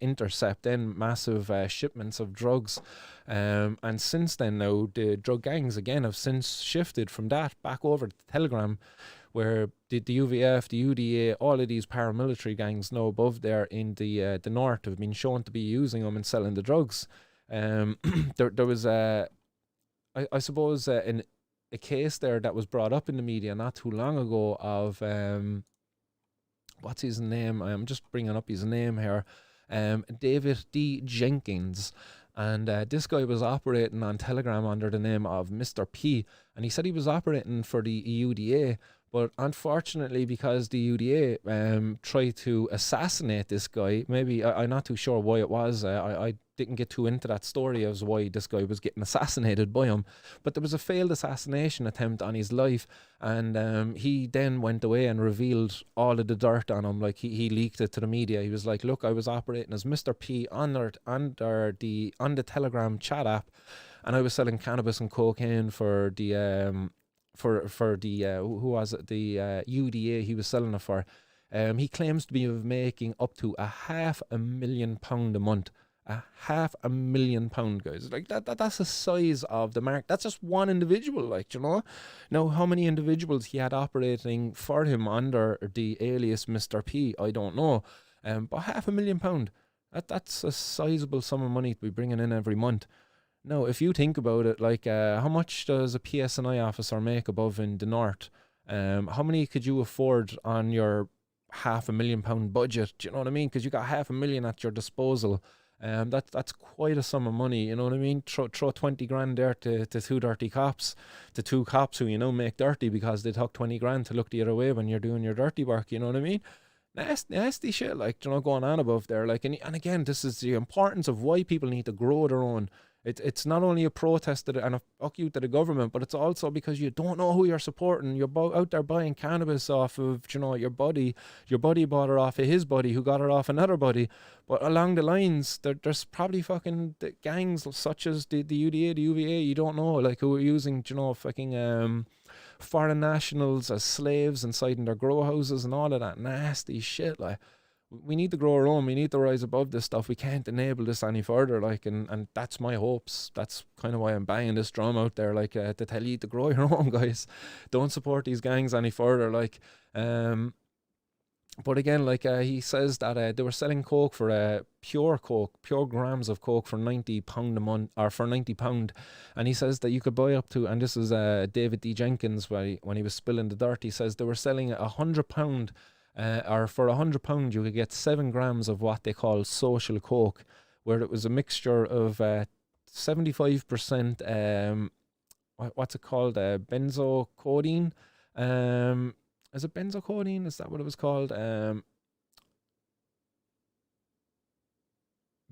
intercept then massive shipments of drugs. And since then now, the drug gangs again have since shifted from that back over to Telegram, where the UVF, the UDA, all of these paramilitary gangs now above there in the north have been shown to be using them and selling the drugs. There was I suppose a case there that was brought up in the media not too long ago of what's his name? I'm just bringing up his name here. David D. Jenkins. And this guy was operating on Telegram under the name of Mr. P. And he said he was operating for the UDA. But unfortunately, because the UDA tried to assassinate this guy, maybe, I'm not too sure why it was. I didn't get too into that story as why this guy was getting assassinated by him. But there was a failed assassination attempt on his life. And he then went away and revealed all of the dirt on him. Like, he leaked it to the media. He was like, look, I was operating as Mr. P on the Telegram chat app. And I was selling cannabis and cocaine for the... For the who was it, the UDA he was selling it for. He claims to be making up to £500,000 a month. £500,000, guys. Like that's the size of the market. That's just one individual, like, you know. Now, how many individuals he had operating for him under the alias Mr. P, I don't know. But £500,000, that's a sizable sum of money to be bringing in every month. Now, if you think about it, like, how much does a PSNI officer make above in the north? How many could you afford on your £500,000 budget? Do you know what I mean? Because you got £500,000 at your disposal. That's quite a sum of money. You know what I mean? Throw 20 grand there to two dirty cops, to two cops who, you know, make dirty because they took 20 grand to look the other way when you're doing your dirty work. You know what I mean? Nasty shit, like, you know, going on above there. Like, and again, this is the importance of why people need to grow their own. It's not only a protest and a fuck you to the government, but it's also because you don't know who you're supporting. You're out there buying cannabis off of, you know, your buddy. Your buddy bought it off of his buddy, who got it off another buddy. But along the lines, there's probably fucking gangs such as the UDA, the UVA, you don't know, like, who are using, you know, fucking foreign nationals as slaves inside in their grow houses and all of that nasty shit, like. We need to grow our own. We need to rise above this stuff. We can't enable this any further, like, and that's my hopes. That's kind of why I'm banging this drum out there, like, to tell you to grow your own, guys. Don't support these gangs any further, like. But again, like, he says that they were selling coke for pure grams of coke for £90 a month, or for £90, and he says that you could buy up to, and this is David D. Jenkins when he was spilling the dirt. He says they were selling £100. Or for £100 you could get 7 grams of what they call social coke, where it was a mixture of 75% what's it called, benzocodeine. Is it benzocodeine? Is that what it was called?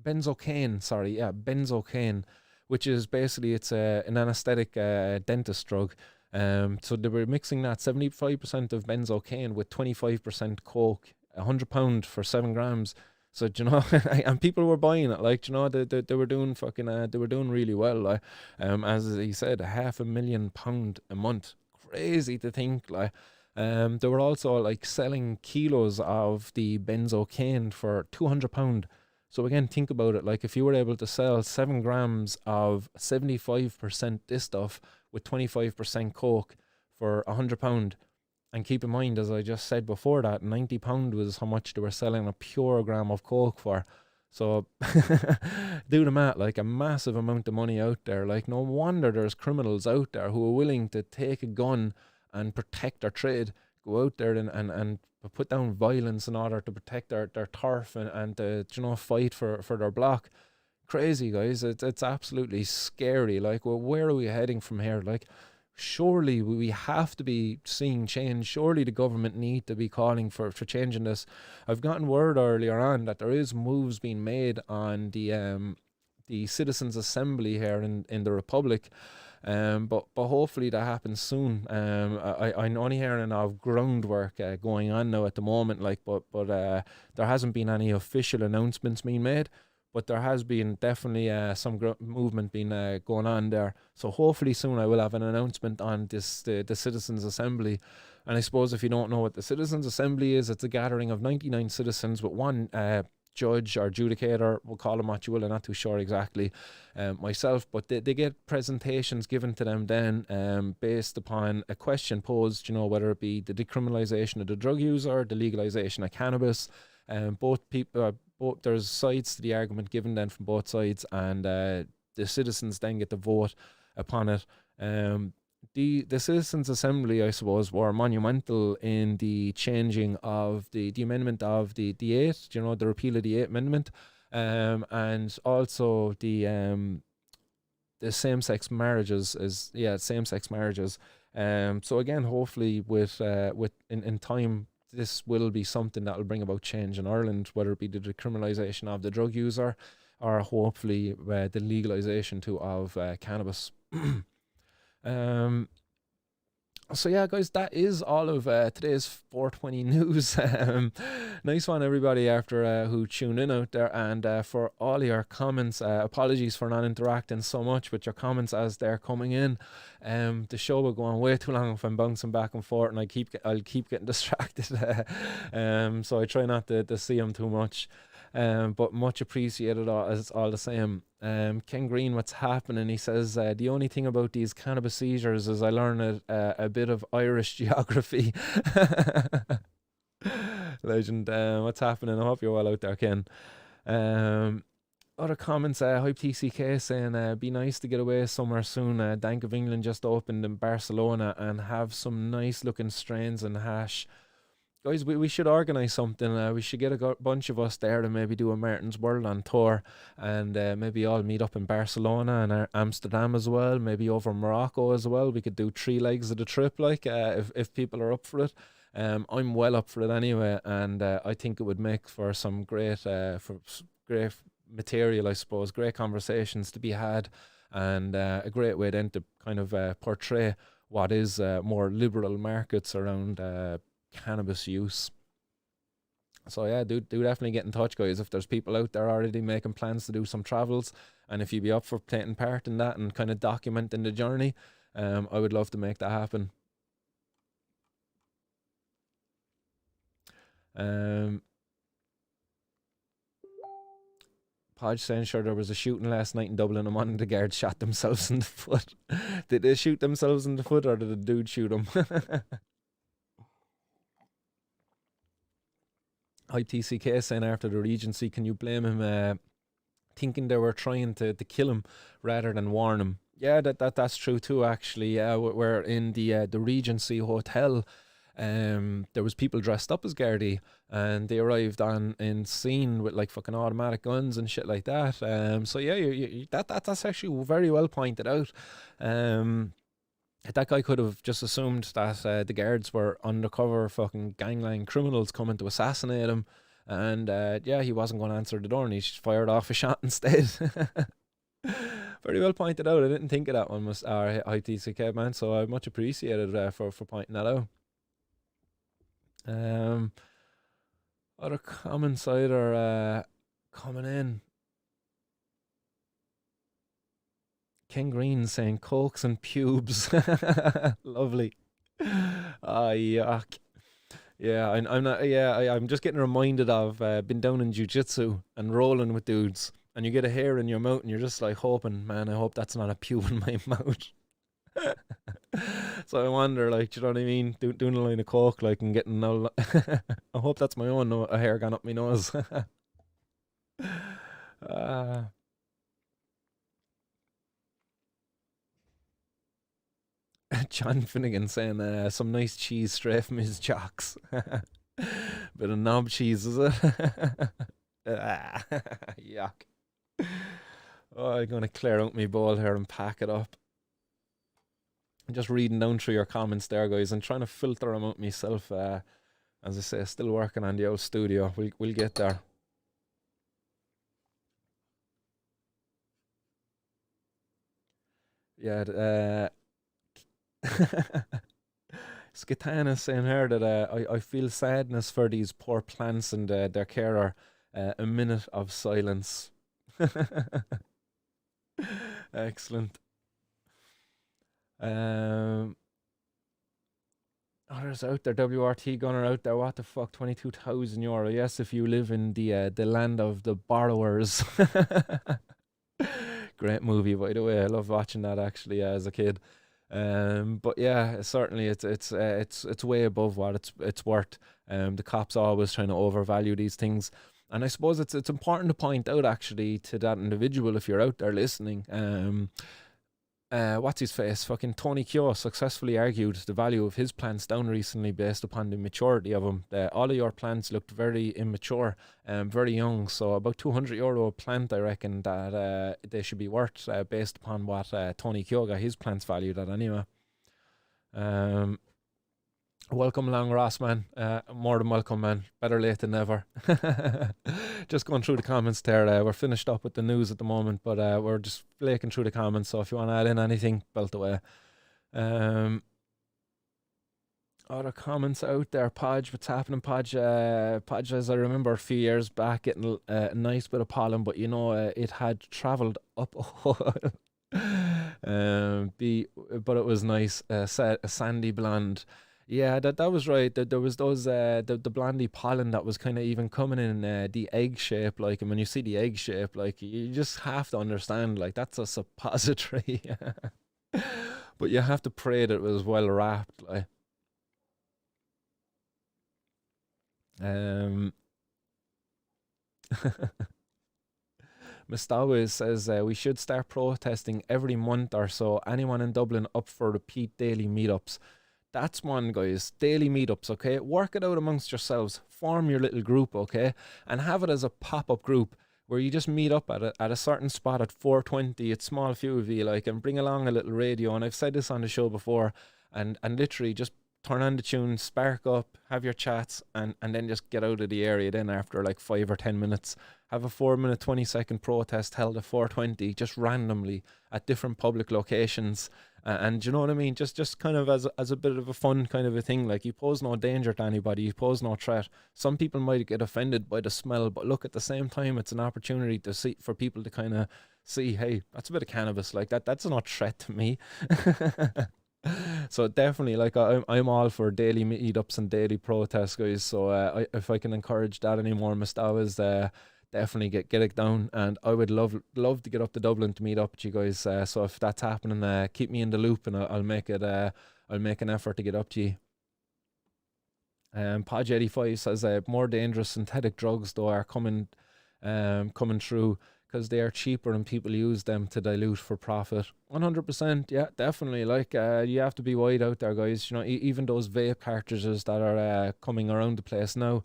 Benzocaine, sorry, yeah, benzocaine, which is basically, it's an anesthetic dentist drug. So they were mixing that 75% of benzocaine with 25% coke, £100 for 7 grams. So, you know, and people were buying it, like, you know, they were doing fucking, they were doing really well, like, as he said, £500,000 a month. Crazy to think, like. They were also, like, selling kilos of the benzocaine for £200. So again, think about it, like, if you were able to sell 7 grams of 75% this stuff with 25% coke for £100, and keep in mind, as I just said before, that £90 was how much they were selling a pure gram of coke for. So do the math, like, a massive amount of money out there. Like, no wonder there's criminals out there who are willing to take a gun and protect their trade, go out there and put down violence in order to protect their turf and fight for their block. Crazy, guys. It's absolutely scary. Like, well, where are we heading from here? Like, surely we have to be seeing change. Surely the government need to be calling for changing this. I've gotten word earlier on that there is moves being made on the citizens' assembly here in the Republic. But hopefully that happens soon. I'm only hearing of groundwork going on now at the moment. Like, but there hasn't been any official announcements being made. But there has been definitely some movement being going on there. So hopefully soon I will have an announcement on the Citizens' Assembly. And I suppose if you don't know what the Citizens' Assembly is, it's a gathering of 99 citizens with one judge or adjudicator, we'll call them what you will, I'm not too sure exactly myself, but they get presentations given to them then based upon a question posed, whether it be the decriminalisation of the drug user, the legalisation of cannabis. Both there's sides to the argument given then from both sides, and the citizens then get to vote upon it. The Citizens' Assembly, I suppose, were monumental in the changing of the amendment of the 8, the repeal of the 8th Amendment, and also the same-sex marriages same-sex marriages. So again, hopefully with in time, this will be something that will bring about change in Ireland, whether it be the decriminalisation of the drug user or hopefully the legalisation too of cannabis. So yeah, guys, that is all of today's 420 news. Nice one, everybody, after who tuned in out there, and for all your comments. Apologies for not interacting so much with your comments as they're coming in. The show will go on way too long if I'm bouncing back and forth, and I'll keep getting distracted. So I try not to see them too much. But much appreciated all the same. Ken Green, what's happening? He says, the only thing about these cannabis seizures is I learned a bit of Irish geography. Legend. What's happening? I hope you're well out there, Ken. Other comments, Hype TCK saying, be nice to get away somewhere soon. Dank of England just opened in Barcelona and have some nice looking strains and hash. Guys, we should organise something. We should get a bunch of us there to maybe do a Martin's World on tour, and maybe all meet up in Barcelona and Amsterdam as well, maybe over Morocco as well. We could do 3 legs of the trip, like, if people are up for it. I'm well up for it anyway, and I think it would make for some great material, I suppose, great conversations to be had, and a great way then to kind of portray what is more liberal markets around cannabis use. So yeah, do definitely get in touch, guys, if there's people out there already making plans to do some travels, and if you'd be up for taking part in that and kind of documenting the journey, I would love to make that happen. Podge saying, sure, there was a shooting last night in Dublin and one of the guards shot themselves in the foot. Did they shoot themselves in the foot, or did the dude shoot them? ITCK saying, after the Regency, can you blame him thinking they were trying to kill him rather than warn him? Yeah, that's true too, actually. Yeah, we're in the Regency Hotel. There was people dressed up as Gardaí, and they arrived in scene with like fucking automatic guns and shit like that. So yeah, that's actually very well pointed out. That guy could have just assumed that the guards were undercover fucking gangland criminals coming to assassinate him, and yeah, he wasn't going to answer the door, and he just fired off a shot instead. Very well pointed out. I didn't think of that one, ITCK, man, so I much appreciated for pointing that out. Other comments either coming in. Ken Green saying cokes and pubes. Lovely. Yuck. Yeah, I'm not. Yeah, I'm just getting reminded of been down in jiu-jitsu and rolling with dudes, and you get a hair in your mouth, and you're just like hoping, man, I hope that's not a pube in my mouth. So I wonder, like, do you know what I mean? Doing a line of coke, like, and getting no. I hope that's my own a hair gone up my nose. John Finnegan saying some nice cheese straight from his jocks. Bit of knob cheese, is it? Ah, yuck. Oh, I'm gonna clear out my bowl here and pack it up. I'm just reading down through your comments there, guys, and trying to filter them out myself. As I say, still working on the old studio. We'll get there. Yeah. Skitana saying here that I feel sadness for these poor plants and their carer. A minute of silence. Excellent. Um, Others out there, WRT gunner out there. What the fuck, €22,000? Yes, if you live in the land of the borrowers. Great movie, by the way. I love watching that actually as a kid. But yeah, certainly it's way above what it's worth. The cops are always trying to overvalue these things, and I suppose it's important to point out actually to that individual if you're out there listening. What's his face? Fucking Tony Kyo successfully argued the value of his plants down recently based upon the maturity of them. All of your plants looked very immature, very young. So about €200 a plant, I reckon that they should be worth based upon what Tony Kyo got his plants valued at anyway. Um, Welcome along, Ross, man. More than welcome, man. Better late than never. Just going through the comments there. We're finished up with the news at the moment, but we're just flaking through the comments. So if you want to add in anything, belt away. Other comments out there. Podge, what's happening, Podge? Podge, as I remember a few years back, getting a nice bit of pollen, but it had travelled up a hole. But it was nice. A sandy blonde. Yeah, that was right. There was those the blondie pollen that was kind of even coming in the egg shape, like, and when you see the egg shape, like, you just have to understand, like, that's a suppository. But you have to pray that it was well wrapped, like. Um, Mustawa says we should start protesting every month or so. Anyone in Dublin up for repeat daily meetups? That's one, guys. Daily meetups, okay? Work it out amongst yourselves. Form your little group, okay? And have it as a pop-up group where you just meet up at a certain spot at 4:20. It's small few of you, like, and bring along a little radio. And I've said this on the show before, and literally just turn on the tune, spark up, have your chats, and then just get out of the area then after like 5 or 10 minutes. Have a 4 minute, 20-second protest held at 4:20, just randomly at different public locations. And you know what I mean? Just kind of as a bit of a fun kind of a thing. Like, you pose no danger to anybody, you pose no threat. Some people might get offended by the smell, but look, at the same time, it's an opportunity to see, for people to kind of see, hey, that's a bit of cannabis, like that's not a threat to me. So definitely, like, I'm all for daily meetups and daily protests, guys. So if I can encourage that anymore, Mustawa's definitely get it down, and I would love to get up to Dublin to meet up with you guys. So if that's happening, keep me in the loop, and I'll make it. I'll make an effort to get up to you. Podge 85 says more dangerous synthetic drugs though are coming through because they are cheaper and people use them to dilute for profit. 100%, yeah, definitely. Like, you have to be wide out there, guys. You know, even those vape cartridges that are coming around the place now.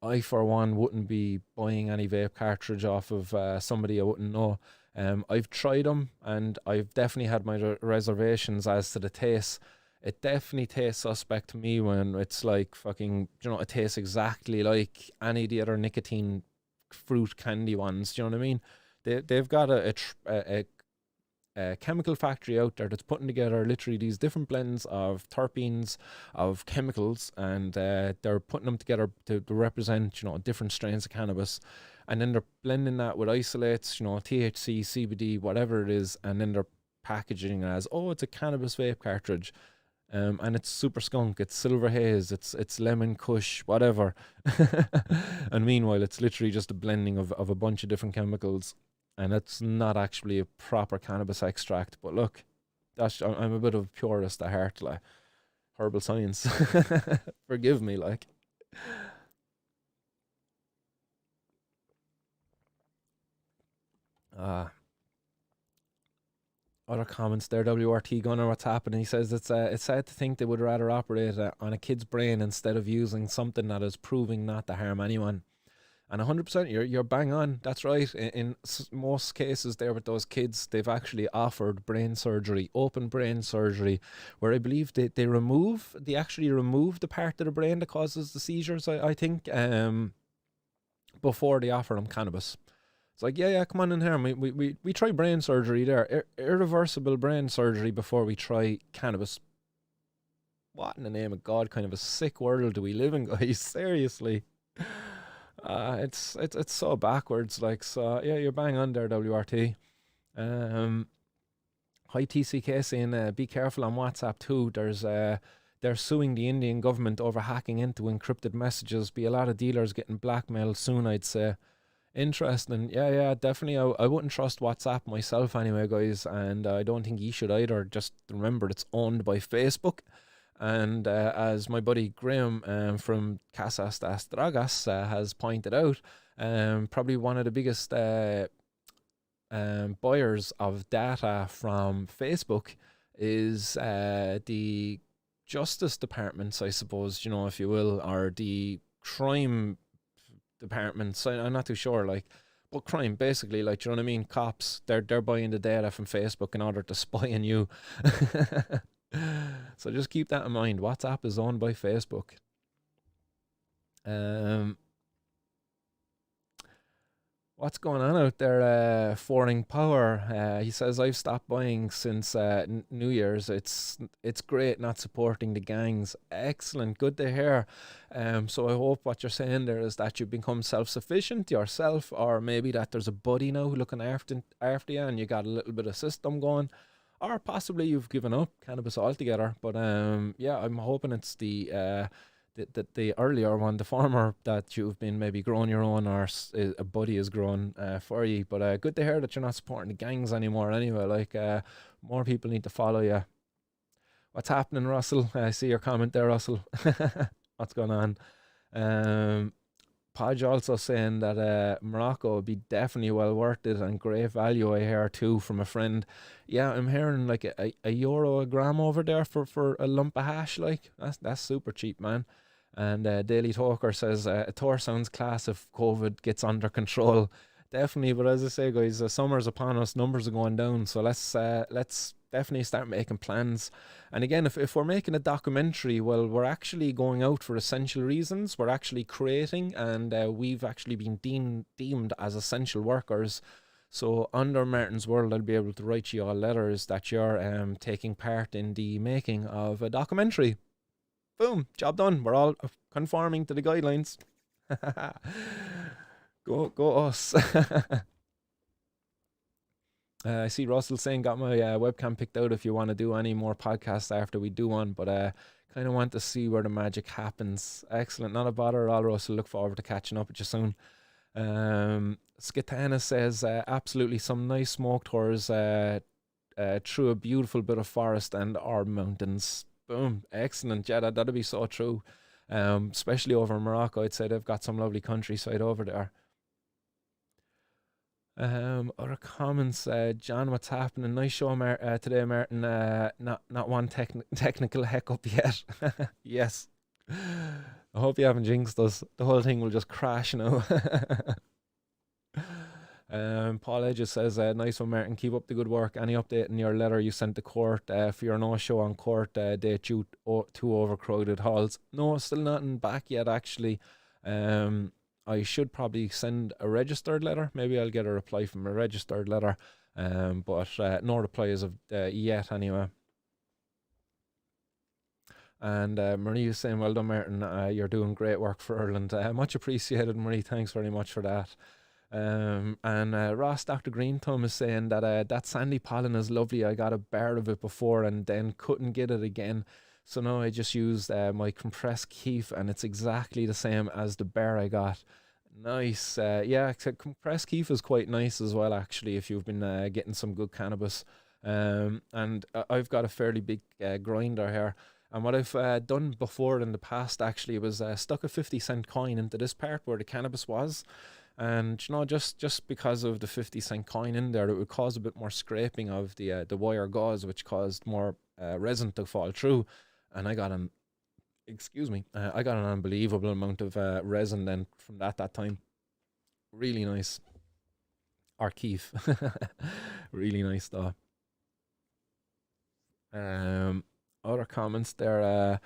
I, for one, wouldn't be buying any vape cartridge off of somebody I wouldn't know. I've tried them, and I've definitely had my reservations as to the taste. It definitely tastes suspect to me when it's like fucking, it tastes exactly like any of the other nicotine fruit candy ones. Do you know what I mean? They've got a chemical factory out there that's putting together literally these different blends of terpenes, of chemicals, and they're putting them together to represent, different strains of cannabis. And then they're blending that with isolates, THC, CBD, whatever it is, and then they're packaging it as, oh, it's a cannabis vape cartridge. And it's super skunk, it's silver haze, it's lemon kush, whatever. And meanwhile, it's literally just a blending of a bunch of different chemicals, and it's not actually a proper cannabis extract. But look, I'm a bit of a purist at heart, like herbal science. Forgive me, like. Ah, Other comments there, WRT Gunner, what's happening? He says it's sad to think they would rather operate on a kid's brain instead of using something that is proving not to harm anyone. And 100%, you're bang on. That's right. In most cases, there with those kids, they've actually offered brain surgery, open brain surgery, where I believe they actually remove the part of the brain that causes the seizures. I think before they offer them cannabis. It's like, yeah, come on in here. We try brain surgery there, irreversible brain surgery before we try cannabis. What in the name of God kind of a sick world do we live in, guys? Seriously. It's so backwards, like, so yeah, you're bang on there, WRT. Hi TCK saying be careful on WhatsApp too. They're suing the Indian government over hacking into encrypted messages. Be a lot of dealers getting blackmailed soon, I'd say. Interesting. Yeah, definitely. I wouldn't trust WhatsApp myself anyway, guys, and I don't think you should either. Just remember, it's owned by Facebook. And as my buddy Graham from Casas das Dragas has pointed out, probably one of the biggest buyers of data from Facebook is the Justice Departments, I suppose, you know, if you will, or the crime departments. I'm not too sure, like, but crime basically, like, you know what I mean? Cops, they're buying the data from Facebook in order to spy on you. So just keep that in mind. WhatsApp is owned by Facebook. What's going on out there? Foreign Power. He says I've stopped buying since New Year's. It's great not supporting the gangs. Excellent, good to hear. So I hope what you're saying there is that you become self-sufficient yourself, or maybe that there's a buddy now looking after you, and you got a little bit of system going. Or possibly you've given up cannabis altogether. But yeah, I'm hoping it's the earlier one, the former, that you've been maybe growing your own, or a buddy is growing for you. But good to hear that you're not supporting the gangs anymore anyway. Like, more people need to follow you. What's happening, Russell? I see your comment there, Russell. What's going on? Podge also saying that Morocco would be definitely well worth it and great value, I hear too from a friend. Yeah, I'm hearing like a euro a gram over there for a lump of hash. Like, that's super cheap, man. And Daily Talker says a tour sounds class if COVID gets under control. Definitely, but as I say, guys, the summer's upon us, numbers are going down, so let's definitely start making plans. And again, if we're making a documentary, well, we're actually going out for essential reasons. We're actually creating, and we've actually been deemed as essential workers. So under Martin's World, I'll be able to write you all letters that you're taking part in the making of a documentary. Boom, job done. We're all conforming to the guidelines. Go us. I see Russell saying, got my webcam picked out if you want to do any more podcasts after we do one, but kind of want to see where the magic happens. Excellent, not a bother at all, Russell. Look forward to catching up with you soon. Skitana says, absolutely some nice smoke tours through a beautiful bit of forest and our mountains. Boom, excellent. Yeah, that'd be so true. Especially over in Morocco, I'd say they've got some lovely countryside over there. Other comments, John, what's happening? Nice show today, Martin. Not one technical hiccup yet. Yes. I hope you haven't jinxed us. The whole thing will just crash now. Paul Edges says, nice one, Martin. Keep up the good work. Any update in your letter you sent to court for your no show on court date due to overcrowded halls? No, still nothing back yet, actually. I should probably send a registered letter. Maybe I'll get a reply from a registered letter. But no reply as of yet anyway. And Marie is saying, well done, Martin. You're doing great work for Ireland. Much appreciated, Marie. Thanks very much for that. And Ross, Dr. Greenthumb is saying that that sandy pollen is lovely. I got a bar of it before and then couldn't get it again. So now I just used my compressed keef, and it's exactly the same as the bear I got. Nice. Yeah, compressed keef is quite nice as well, actually, if you've been getting some good cannabis. And I've got a fairly big grinder here. And what I've done before in the past, actually, was stuck a 50-cent coin into this part where the cannabis was. And just because of the 50 cent coin in there, it would cause a bit more scraping of the wire gauze, which caused more resin to fall through. And I got an excuse me, I got an unbelievable amount of resin then from that time. Really nice. Keith. Really nice though. Other comments there.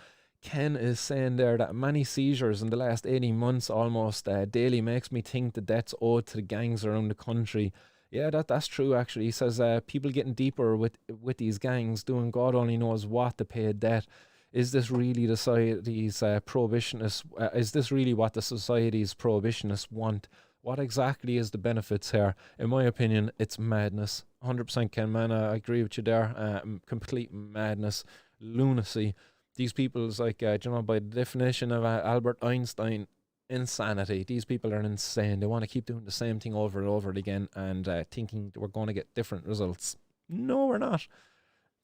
Ken is saying there that many seizures in the last 18 months almost daily makes me think the debt's owed to the gangs around the country. Yeah, that's true actually. He says people getting deeper with these gangs doing God only knows what to pay a debt. Is this really the society's prohibitionists? Is this really what the society's prohibitionists want? What exactly is the benefits here? In my opinion, it's madness. 100% Ken, man. I agree with you there. Complete madness, lunacy. These people's like, by the definition of Albert Einstein, insanity. These people are insane. They want to keep doing the same thing over and over again and thinking we're going to get different results. No, we're not.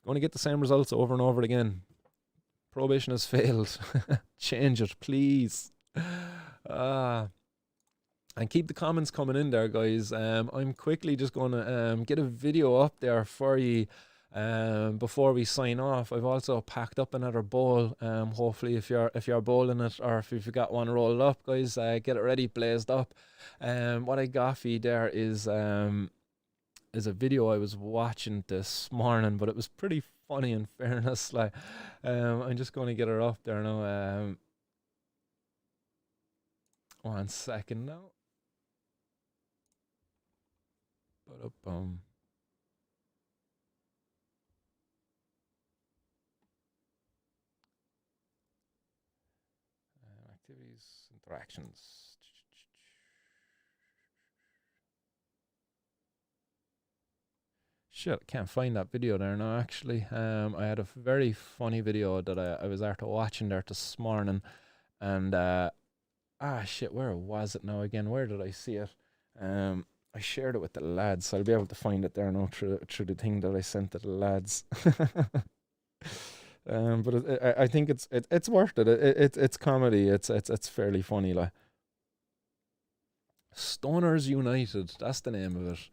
Going to get the same results over and over again. Prohibition has failed. Change it, please. And keep the comments coming in there, guys. I'm quickly just going to get a video up there for you before we sign off. I've also packed up another bowl. Hopefully, if you're bowling it or if you've got one rolled up, guys, get it ready, blazed up. What I got for you there is a video I was watching this morning, but it was pretty funny in fairness. Like, I'm just going to get it up there now. 1 second now. Activities, interactions. Shit, can't find that video there now actually. I had a very funny video that I was after watching there this morning, and shit, where was it now again? Where did I see it? I shared it with the lads, so I'll be able to find it there now through the thing that I sent to the lads. But I think it's worth it. It's comedy. It's fairly funny. Like, Stoners United. That's the name of it.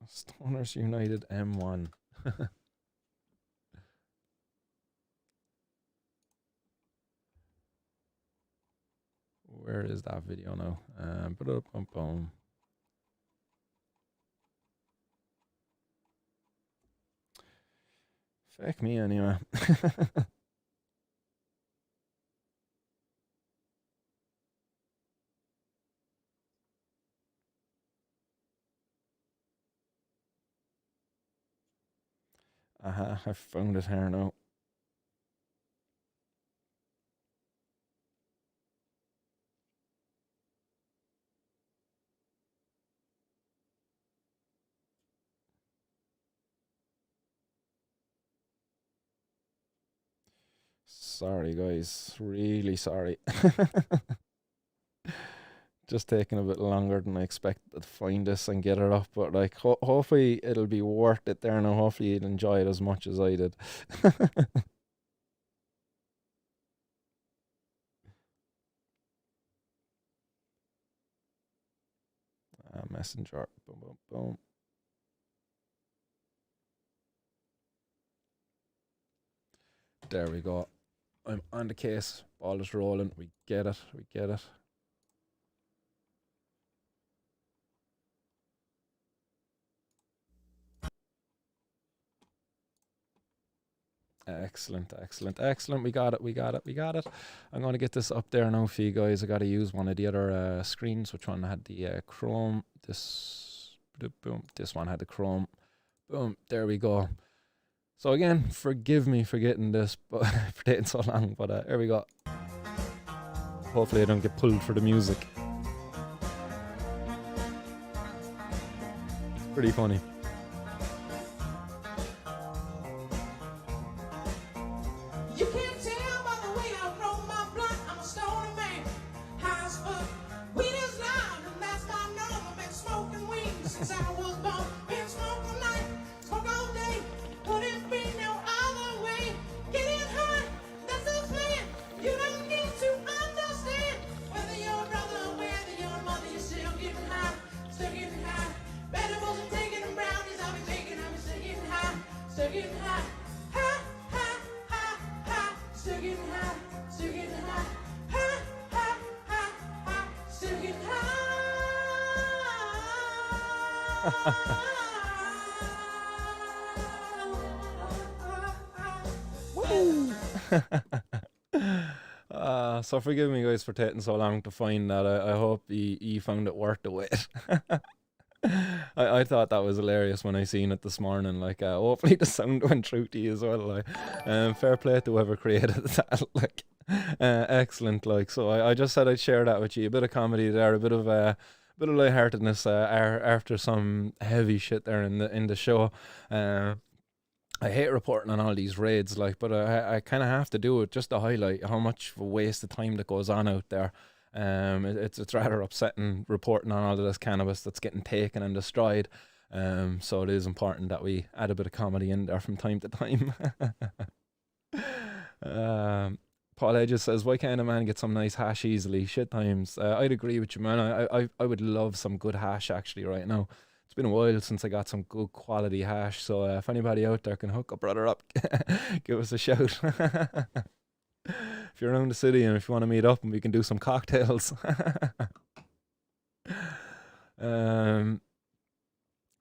Stoners United M1. Where is that video now? Boom. Fuck me anyway. I found it here now. Sorry, guys. Really sorry. Just taking a bit longer than I expected to find this and get it up, but like, hopefully it'll be worth it there now. Hopefully you'll enjoy it as much as I did. Messenger. Boom, boom, boom. There we go. I'm on the case. Ball is rolling. We get it. We get it. Excellent, excellent, excellent. We got it, we got it, we got it. I'm going to get this up there now for you guys. I got to use one of the other screens. Which one had the Chrome? Boom. This one had the Chrome. Boom. There we go. So again, forgive me for getting this, but for taking so long. But there we go. Hopefully I don't get pulled for the music. It's pretty funny. Woo! So forgive me, guys, for taking so long to find that. I hope you found it worth the wait. I thought that was hilarious when I seen it this morning. Like, hopefully the sound went through to you as well. Like, fair play to whoever created that. Like, excellent. Like, so I just said I'd share that with you. A bit of comedy there, a bit of lightheartedness after some heavy shit there in the show. I hate reporting on all these raids, like, but I kind of have to do it just to highlight how much of a waste of time that goes on out there. It's rather upsetting reporting on all of this cannabis that's getting taken and destroyed. So it is important that we add a bit of comedy in there from time to time. Paul Edges says, "Why can't a man get some nice hash easily? Shit times." I'd agree with you, man. I would love some good hash actually right now. It's been a while since I got some good quality hash. So if anybody out there can hook a brother up, give us a shout. If you're around the city and if you want to meet up and we can do some cocktails.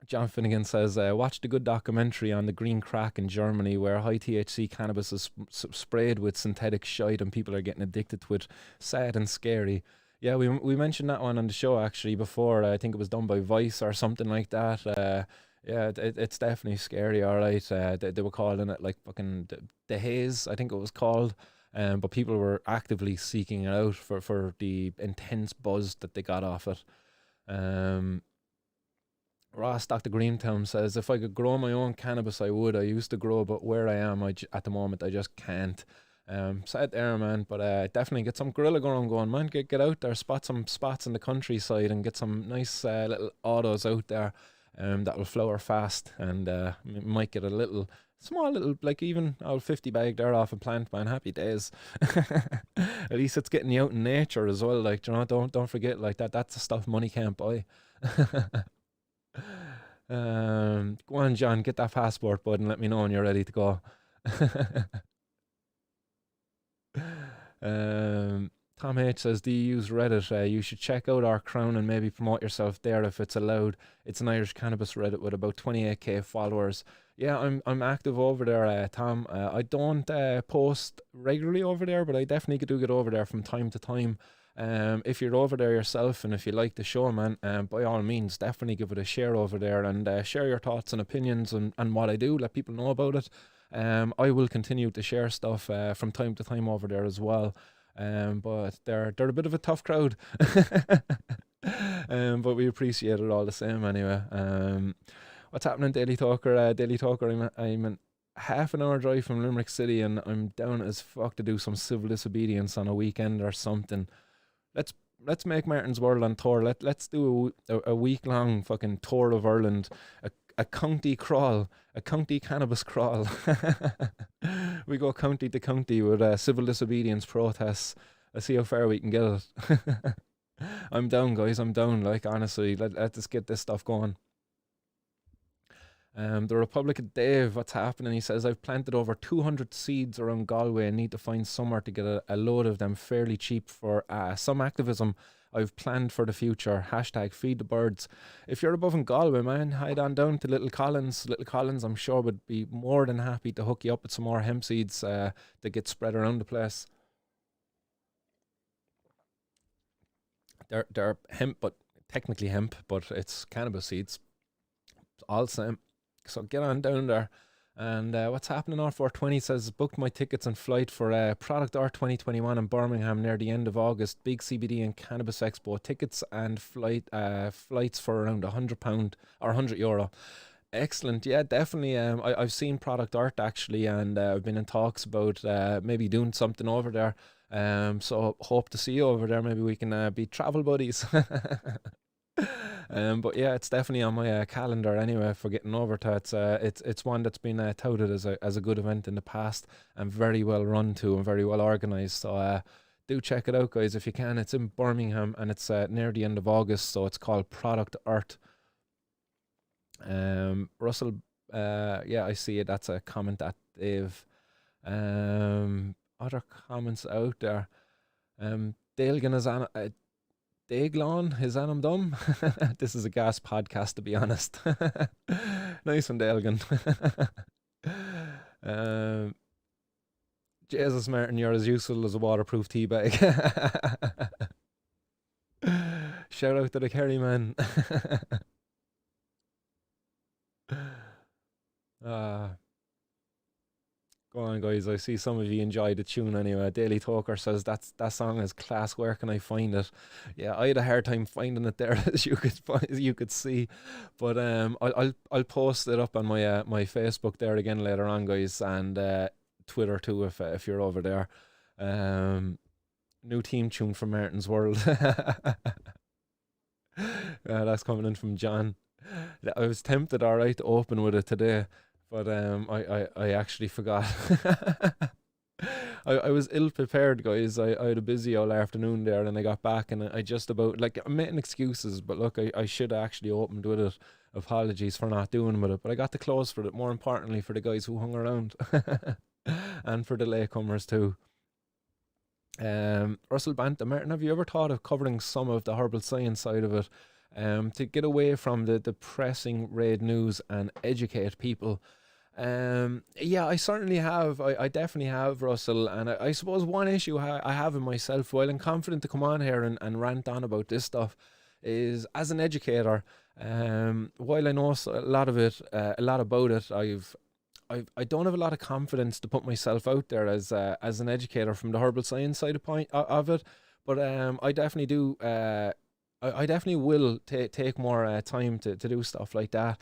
John Finnegan says, watched a good documentary on the green crack in Germany where high THC cannabis is sprayed with synthetic shite and people are getting addicted to it. Sad and scary. Yeah, we mentioned that one on the show actually before. I think it was done by Vice or something like that. Yeah, it's definitely scary, all right. They were calling it like fucking the haze, I think it was called. But people were actively seeking it out for the intense buzz that they got off it. Ross, Dr. Greentown says, if I could grow my own cannabis, I would. I used to grow, but where I am, at the moment, I just can't. Sad there, man, but definitely get some guerrilla going, man. Get out there, spot some spots in the countryside and get some nice little autos out there that will flower fast and might get a small little, like even 50 bag there off a plant, man. Happy days. At least it's getting you out in nature as well, like, you know, don't forget, like, that's the stuff money can't buy. Go on, John, get that passport, bud, and let me know when you're ready to go. Tom H says, do you use Reddit? You should check out our Crown and maybe promote yourself there if it's allowed. It's an Irish cannabis Reddit with about 28k followers. Yeah, I'm active over there, Tom. I don't post regularly over there, but I definitely do get over there from time to time. If you're over there yourself and if you like the show, man, by all means, definitely give it a share over there and share your thoughts and opinions and what I do. Let people know about it. I will continue to share stuff from time to time over there as well. But they're a bit of a tough crowd. But we appreciate it all the same anyway. What's happening, Daily Talker? Daily Talker, I'm an half an hour drive from Limerick City and I'm down as fuck to do some civil disobedience on a weekend or something. Let's make Martin's World on tour. Let's do a week long fucking tour of Ireland, a county crawl, a county cannabis crawl. We go county to county with civil disobedience protests. Let's see how far we can get it. I'm down, guys. I'm down. Like, honestly, let's get this stuff going. The Republican Dave, what's happening? He says, I've planted over 200 seeds around Galway and need to find somewhere to get a load of them fairly cheap for some activism I've planned for the future. Hashtag feed the birds. If you're above in Galway, man, head on down to Little Collins. Little Collins, I'm sure, would be more than happy to hook you up with some more hemp seeds that get spread around the place. They're hemp, but technically hemp, but it's cannabis seeds. It's all the same. So get on down there. And what's happening? R420 says, booked my tickets and flight for Product Art 2021 in Birmingham near the end of August. Big CBD and Cannabis Expo. Tickets and flights for around £100 or €100. Excellent. Yeah, definitely. I've seen Product Art actually, and I've been in talks about maybe doing something over there. So hope to see you over there. Maybe we can be travel buddies. But yeah, it's definitely on my calendar anyway for getting over to it. It's one that's been touted as a good event in the past and very well run too and very well organised. So do check it out, guys, if you can. It's in Birmingham and it's near the end of August, so it's called Product Art. Russell, yeah, I see it. That's a comment that they've other comments out there. Dale Ganazana, Daglon, is that him dumb? This is a gas podcast, to be honest. Nice one, Delgan. um, Jesus, Martin, you're as useful as a waterproof tea bag. Shout out to the Kerry man. uh, Go on, guys. I see some of you enjoy the tune anyway. Daily Talker says that song is class. Where can I find it? Yeah, I had a hard time finding it there, as you could see. But I'll post it up on my Facebook there again later on, guys, and Twitter too if you're over there. New theme tune from Martin's World. That's coming in from John. I was tempted, all right, to open with it today, but I actually forgot. I was ill prepared, guys. I had a busy all afternoon there, and I got back, and I just about, like, I'm making excuses, but look, I should have actually opened with it. Apologies for not doing with it, but I got the close for it. More importantly, for the guys who hung around, and for the latecomers too. Russell Bantam, Martin, have you ever thought of covering some of the herbal science side of it, to get away from the depressing raid news and educate people? Yeah, I certainly have. I definitely have, Russell. And I suppose one issue I have in myself, while I'm confident to come on here and rant on about this stuff, is as an educator. While I know a lot of it, a lot about it, I don't have a lot of confidence to put myself out there as an educator from the herbal science side of it. But I definitely do. I definitely will take more time to do stuff like that,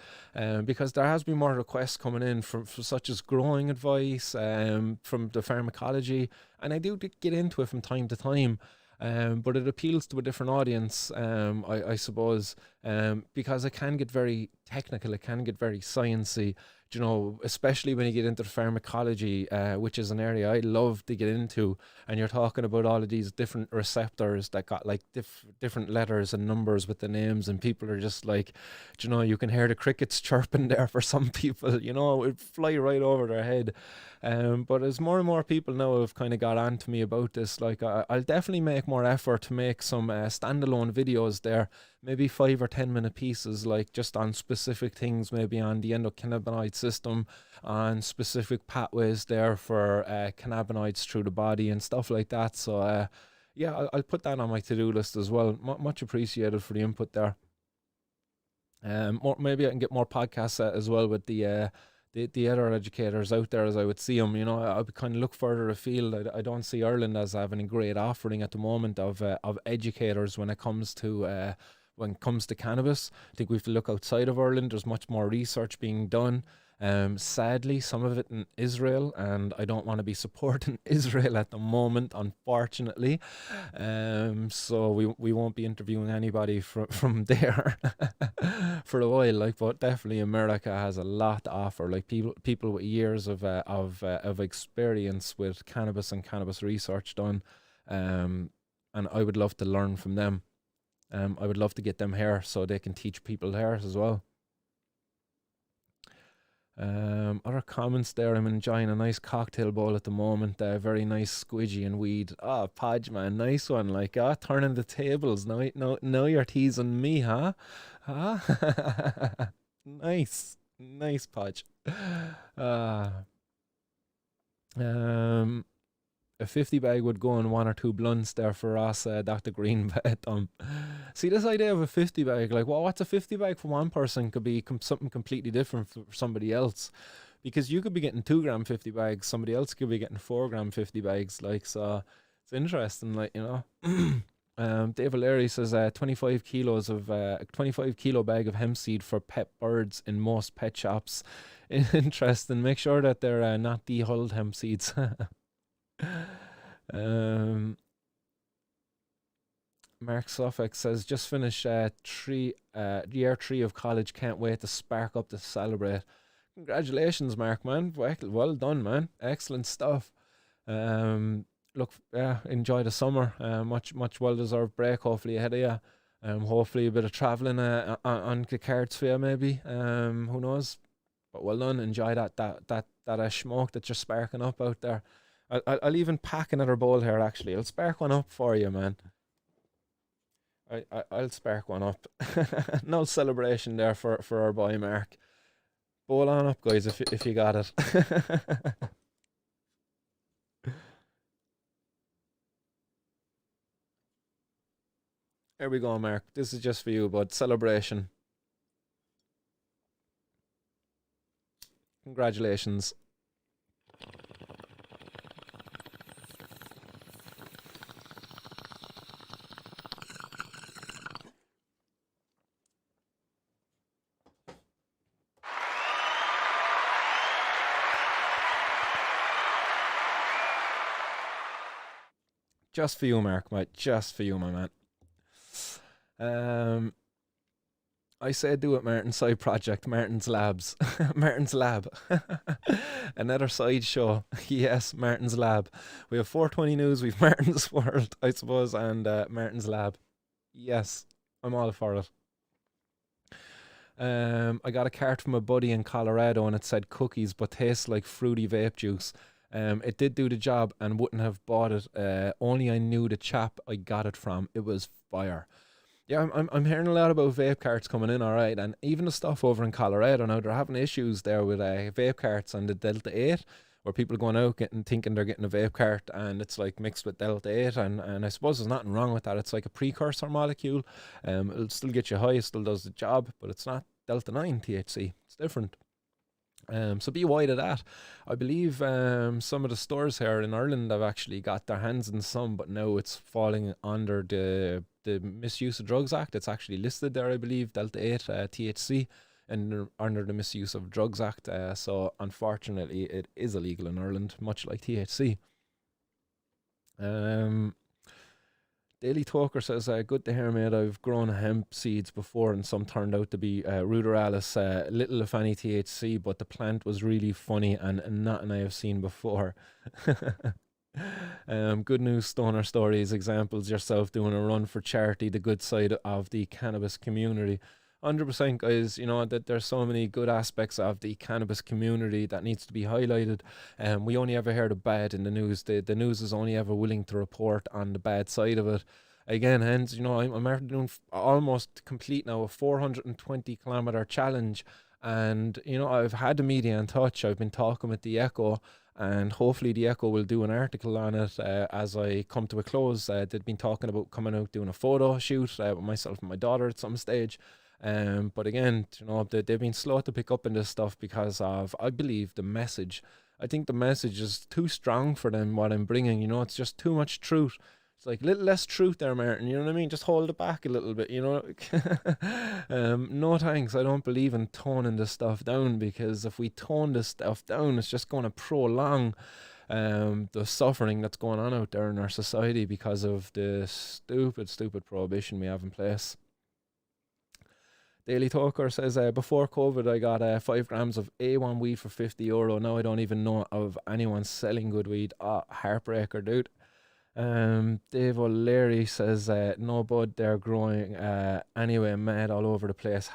because there has been more requests coming in for such as growing advice, from the pharmacology, and I do get into it from time to time. But it appeals to a different audience, I suppose, because it can get very technical, it can get very sciencey, you know, especially when you get into the pharmacology, which is an area I love to get into, and you're talking about all of these different receptors that got like different letters and numbers with the names, and people are just like, you know, you can hear the crickets chirping there for some people, you know, it would fly right over their head. But as more and more people now have kind of got on to me about this, like I'll definitely make more effort to make some standalone videos there, maybe 5 or 10 minute pieces, like just on specific things, maybe on the endocannabinoid system, on specific pathways there for cannabinoids through the body and stuff like that. So yeah, I'll put that on my to-do list as well. Much appreciated for the input there. Maybe I can get more podcasts as well with the other educators out there as I would see them. You know, I would kind of look further afield. I don't see Ireland as having a great offering at the moment of educators when it comes to cannabis. I think we have to look outside of Ireland. There's much more research being done. Sadly, some of it in Israel, and I don't want to be supporting Israel at the moment, unfortunately. So we won't be interviewing anybody from there for a while. Like, but definitely America has a lot to offer. Like people with years of experience with cannabis and cannabis research done, and I would love to learn from them. I would love to get them here so they can teach people here as well. Other comments there. I'm enjoying a nice cocktail bowl at the moment. Very nice squidgy and weed. Ah, Podge, man, nice one. Like, turning the tables. Now you're teasing me, huh? Huh? Nice, Podge. A 50 bag would go in 1 or 2 blunts there for us, Dr. Green. See, this idea of a 50 bag, like, well, what's a 50 bag for one person could be something completely different for somebody else. Because you could be getting 2 gram 50 bags, somebody else could be getting 4 gram 50 bags. Like, so it's interesting, like, you know. Dave O'Leary says 25 kilos of 25 kilo bag of hemp seed for pet birds in most pet shops. Interesting. Make sure that they're not dehulled hemp seeds. Mark Suffolk says just finished year 3 of college. Can't wait to spark up to celebrate. Congratulations, Mark, man. Well done, man. Excellent stuff. Look, enjoy the summer. Much well deserved break. Hopefully ahead of you. Hopefully a bit of traveling on the cards for you, maybe. Who knows? But well done. Enjoy that smoke that you're sparking up out there. I'll even pack another bowl here, actually. I'll spark one up for you, man. I'll spark one up. No celebration there for our boy Mark. Bowl on up, guys, if you got it. Here we go, Mark. This is just for you, bud. Celebration. Congratulations. Just for you, Mark, mate. Just for you, my man. Um, I said do it, Martin. Side project, Martin's Labs. Martin's Lab. Another side show. Yes, Martin's Lab. We have 420 News, we've Martin's World, I suppose, and Martin's Lab. Yes, I'm all for it. I got a card from a buddy in Colorado and it said cookies but tastes like fruity vape juice. It did do the job and wouldn't have bought it. Only I knew the chap I got it from. It was fire. Yeah, I'm hearing a lot about vape carts coming in, all right, and even the stuff over in Colorado now, they're having issues there with vape carts and the Delta 8, where people are going out getting thinking they're getting a vape cart and it's like mixed with Delta 8, and I suppose there's nothing wrong with that. It's like a precursor molecule. It'll still get you high, it still does the job, but it's not Delta 9 THC. It's different. So be wide of that. I believe some of the stores here in Ireland have actually got their hands in some, but now it's falling under the Misuse of Drugs Act. It's actually listed there, I believe, Delta 8 THC, and under the Misuse of Drugs Act. So unfortunately, it is illegal in Ireland, much like THC. Daily Talker says, good to hear, mate. I've grown hemp seeds before and some turned out to be ruderalis, little if any THC, but the plant was really funny and nothing I have seen before. Good news, stoner stories, examples, yourself doing a run for charity, the good side of the cannabis community. 100%, guys. You know that there's so many good aspects of the cannabis community that needs to be highlighted. We only ever hear the bad in the news. The news is only ever willing to report on the bad side of it. Again, hence, you know, I'm after doing almost complete now a 420-kilometer challenge, and you know I've had the media in touch. I've been talking with the Echo, and hopefully the Echo will do an article on it as I come to a close. They've been talking about coming out doing a photo shoot with myself and my daughter at some stage. But again, you know, they've been slow to pick up in this stuff because of, I believe, the message. I think the message is too strong for them, what I'm bringing. You know, it's just too much truth. It's like a little less truth there, Martin. You know what I mean? Just hold it back a little bit, you know. No thanks. I don't believe in toning this stuff down, because if we tone this stuff down, it's just going to prolong the suffering that's going on out there in our society because of the stupid prohibition we have in place. Daily Talker says, before COVID, I got 5 grams of A1 weed for €50. Now I don't even know of anyone selling good weed. Heartbreaker, dude. Dave O'Leary says, no bud, they're growing anyway, mad all over the place.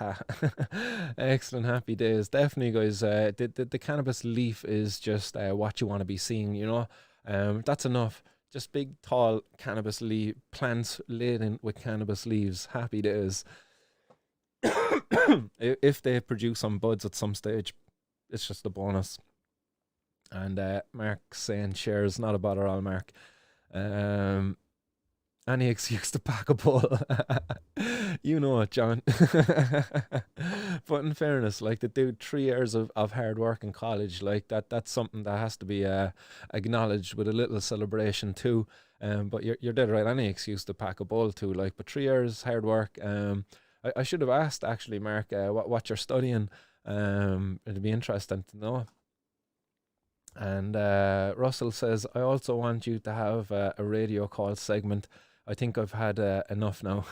Excellent, happy days. Definitely, guys. The cannabis leaf is just what you want to be seeing, you know. That's enough. Just big, tall cannabis leaf plants laden with cannabis leaves. Happy days. If they produce some buds at some stage, it's just a bonus. And Mark's saying shares, not a bother all, Mark. Any excuse to pack a bowl. You know it, John. But in fairness, like the dude, 3 years of hard work in college, like that's something that has to be acknowledged with a little celebration too. But you're dead right. Any excuse to pack a bowl too, like, but 3 years hard work. I should have asked actually, Mark, what you're studying. It'd be interesting to know. And Russell says, I also want you to have a radio call segment. I think I've had enough now.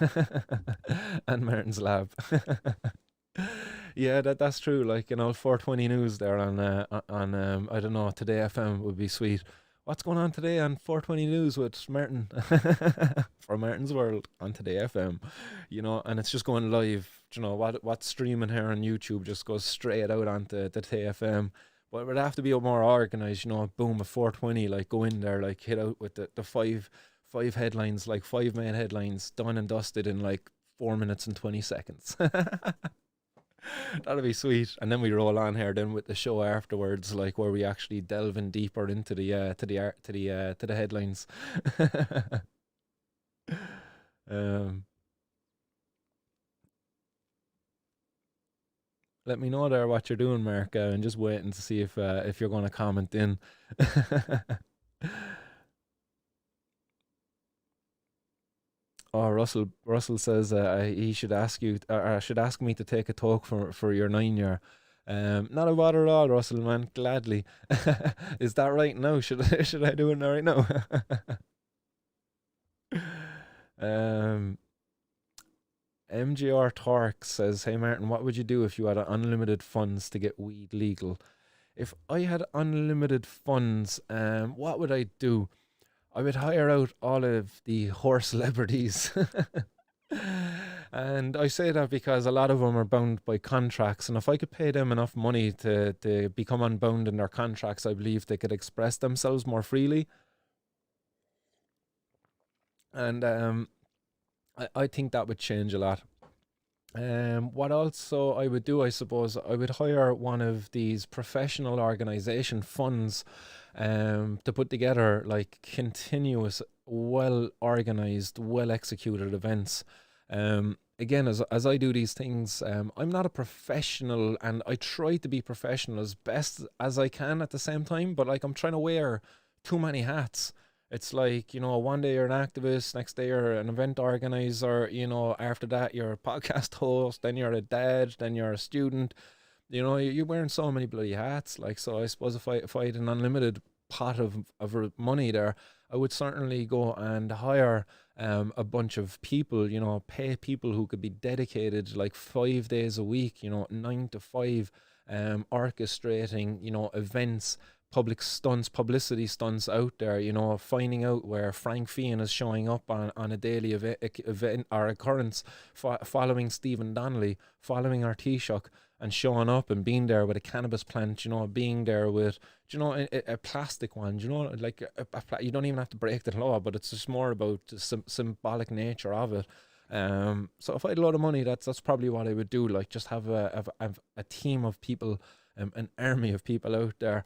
And Martin's Lab. Yeah, that's true. Like, you know, 420 News there on I don't know, Today FM would be sweet. What's going on today on 420 News with Martin? For Martin's World on Today FM, you know, and it's just going live. You know, what's streaming here on YouTube just goes straight out onto the Today FM. But it would have to be more organised, you know, boom, at 420, like go in there, like hit out with the five 5 headlines, like 5 main headlines, done and dusted in like 4 minutes and 20 seconds. That'd be sweet. And then we roll on here then with the show afterwards, like where we actually delve in deeper into the to the headlines. um, Let me know there what you're doing, Mark, and just waiting to see if you're going to comment in. Oh, Russell says he should ask you, should ask me to take a talk for your 9 year. Not a bother at all, Russell, man. Gladly. Is that right now? Should I do it right now? um, MGR Torque says, "Hey Martin, what would you do if you had unlimited funds to get weed legal?" If I had unlimited funds, what would I do? I would hire out all of the horse celebrities. And I say that because a lot of them are bound by contracts, and if I could pay them enough money to become unbound in their contracts, I believe they could express themselves more freely. And I think that would change a lot. What also I would do, I suppose, I would hire one of these professional organization funds to put together like continuous, well organized, well executed events. Again, as I do these things, I'm not a professional, and I try to be professional as best as I can at the same time, but like I'm trying to wear too many hats. It's like, one day you're an activist, next day you're an event organizer, after that you're a podcast host, then you're a dad, then you're a student. You're wearing so many bloody hats. Like, so I suppose if I had an unlimited pot of money there, I would certainly go and hire a bunch of people, pay people who could be dedicated like 5 days a week, 9 to 5, orchestrating, events, public stunts, publicity stunts out there, finding out where Frank Fian is showing up on a daily event or occurrence, following Stephen Donnelly, following our Taoiseach, and showing up and being there with a cannabis plant, being there with, a plastic one, like you don't even have to break the law, but it's just more about the symbolic nature of it. So if I had a lot of money, that's probably what I would do. Like, just have a team of people, an army of people out there,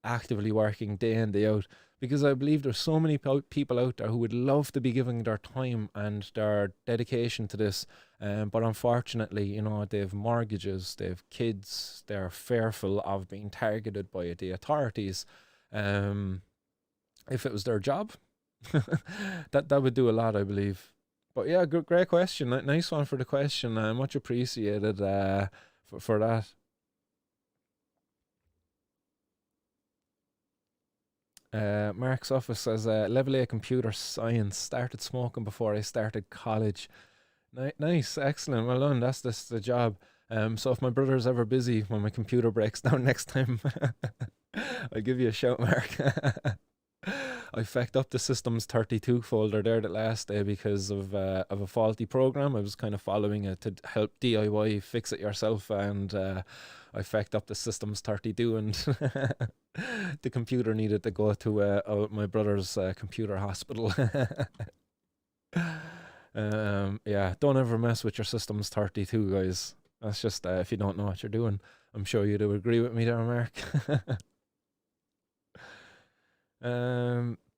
actively working day in, day out, because I believe there's so many people out there who would love to be giving their time and their dedication to this, but unfortunately, they have mortgages, they have kids, they're fearful of being targeted by the authorities. If it was their job, that would do a lot, I believe. But yeah, great question. Nice one for the question. Much appreciated for that. Mark's office says, level A computer science, started smoking before I started college. Nice, excellent, well done. That's the job. So if my brother's ever busy when my computer breaks down next time, I'll give you a shout, Mark. I fecked up the Systems 32 folder there that last day because of a faulty program. I was kind of following it to help DIY fix it yourself, and I fecked up the Systems 32, and the computer needed to go to my brother's computer hospital. Yeah, don't ever mess with your Systems 32, guys. That's just if you don't know what you're doing. I'm sure you'd agree with me there, Mark.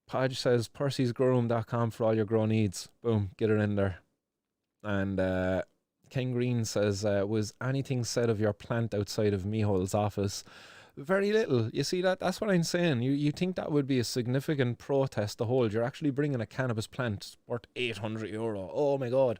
Podge says percysgrowroom.com for all your grow needs. Boom, get it in there. And Ken Green says, was anything said of your plant outside of Mihol's office? Very little. You see, that's what I'm saying. You think that would be a significant protest to hold. You're actually bringing a cannabis plant worth €800. Oh my God.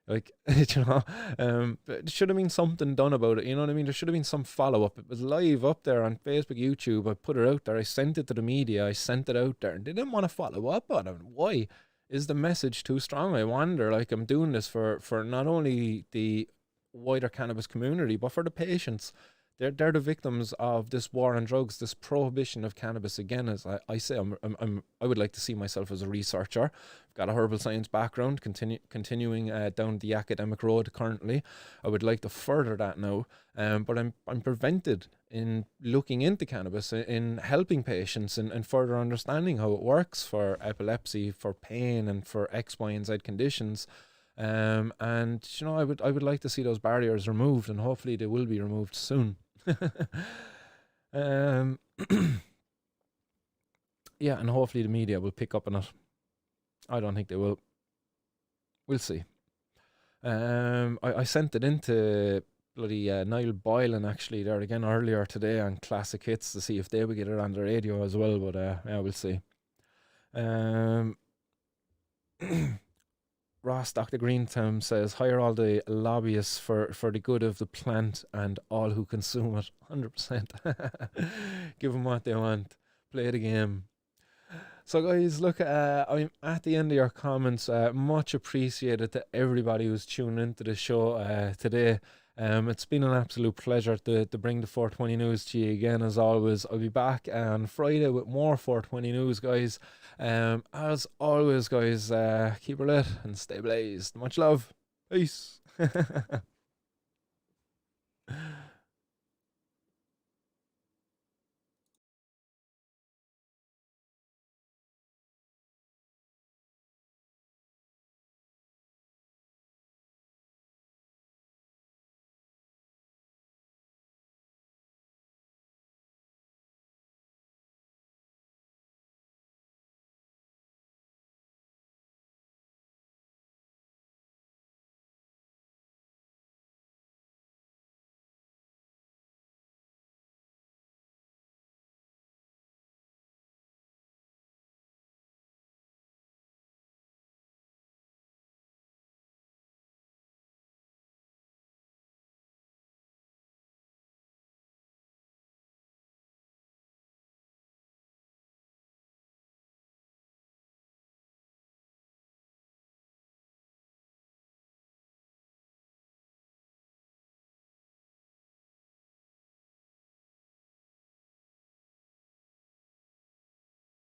Like, it should have been something done about it. You know what I mean? There should have been some follow-up. It was live up there on Facebook, YouTube. I put it out there. I sent it to the media. I sent it out there. And they didn't want to follow up on it. Why? Is the message too strong? I wonder. Like, I'm doing this for not only the wider cannabis community, but for the patients they're the victims of this war on drugs, this prohibition of cannabis. Again, as I say, I would like to see myself as a researcher. I've got a herbal science background, continuing down the academic road currently. I would like to further that now, but I'm prevented in looking into cannabis, in helping patients, and further understanding how it works for epilepsy, for pain, and for X, Y, and Z conditions. And I would like to see those barriers removed, and hopefully they will be removed soon. um, yeah, and hopefully the media will pick up on it. I don't think they will. We'll see. I sent it into bloody Niall Boylan actually there again earlier today on Classic Hits to see if they would get it on the radio as well, but yeah, we'll see. Um, Ross Dr. Greentham says, hire all the lobbyists for the good of the plant and all who consume it. 100%. Give them what they want. Play the game. So guys, look, I'm at the end of your comments. Much appreciated to everybody who's tuned into the show today. It's been an absolute pleasure to bring the 420 news to you again, as always. I'll be back on Friday with more 420 news, guys. As always, guys, keep it lit and stay blazed. Much love. Peace.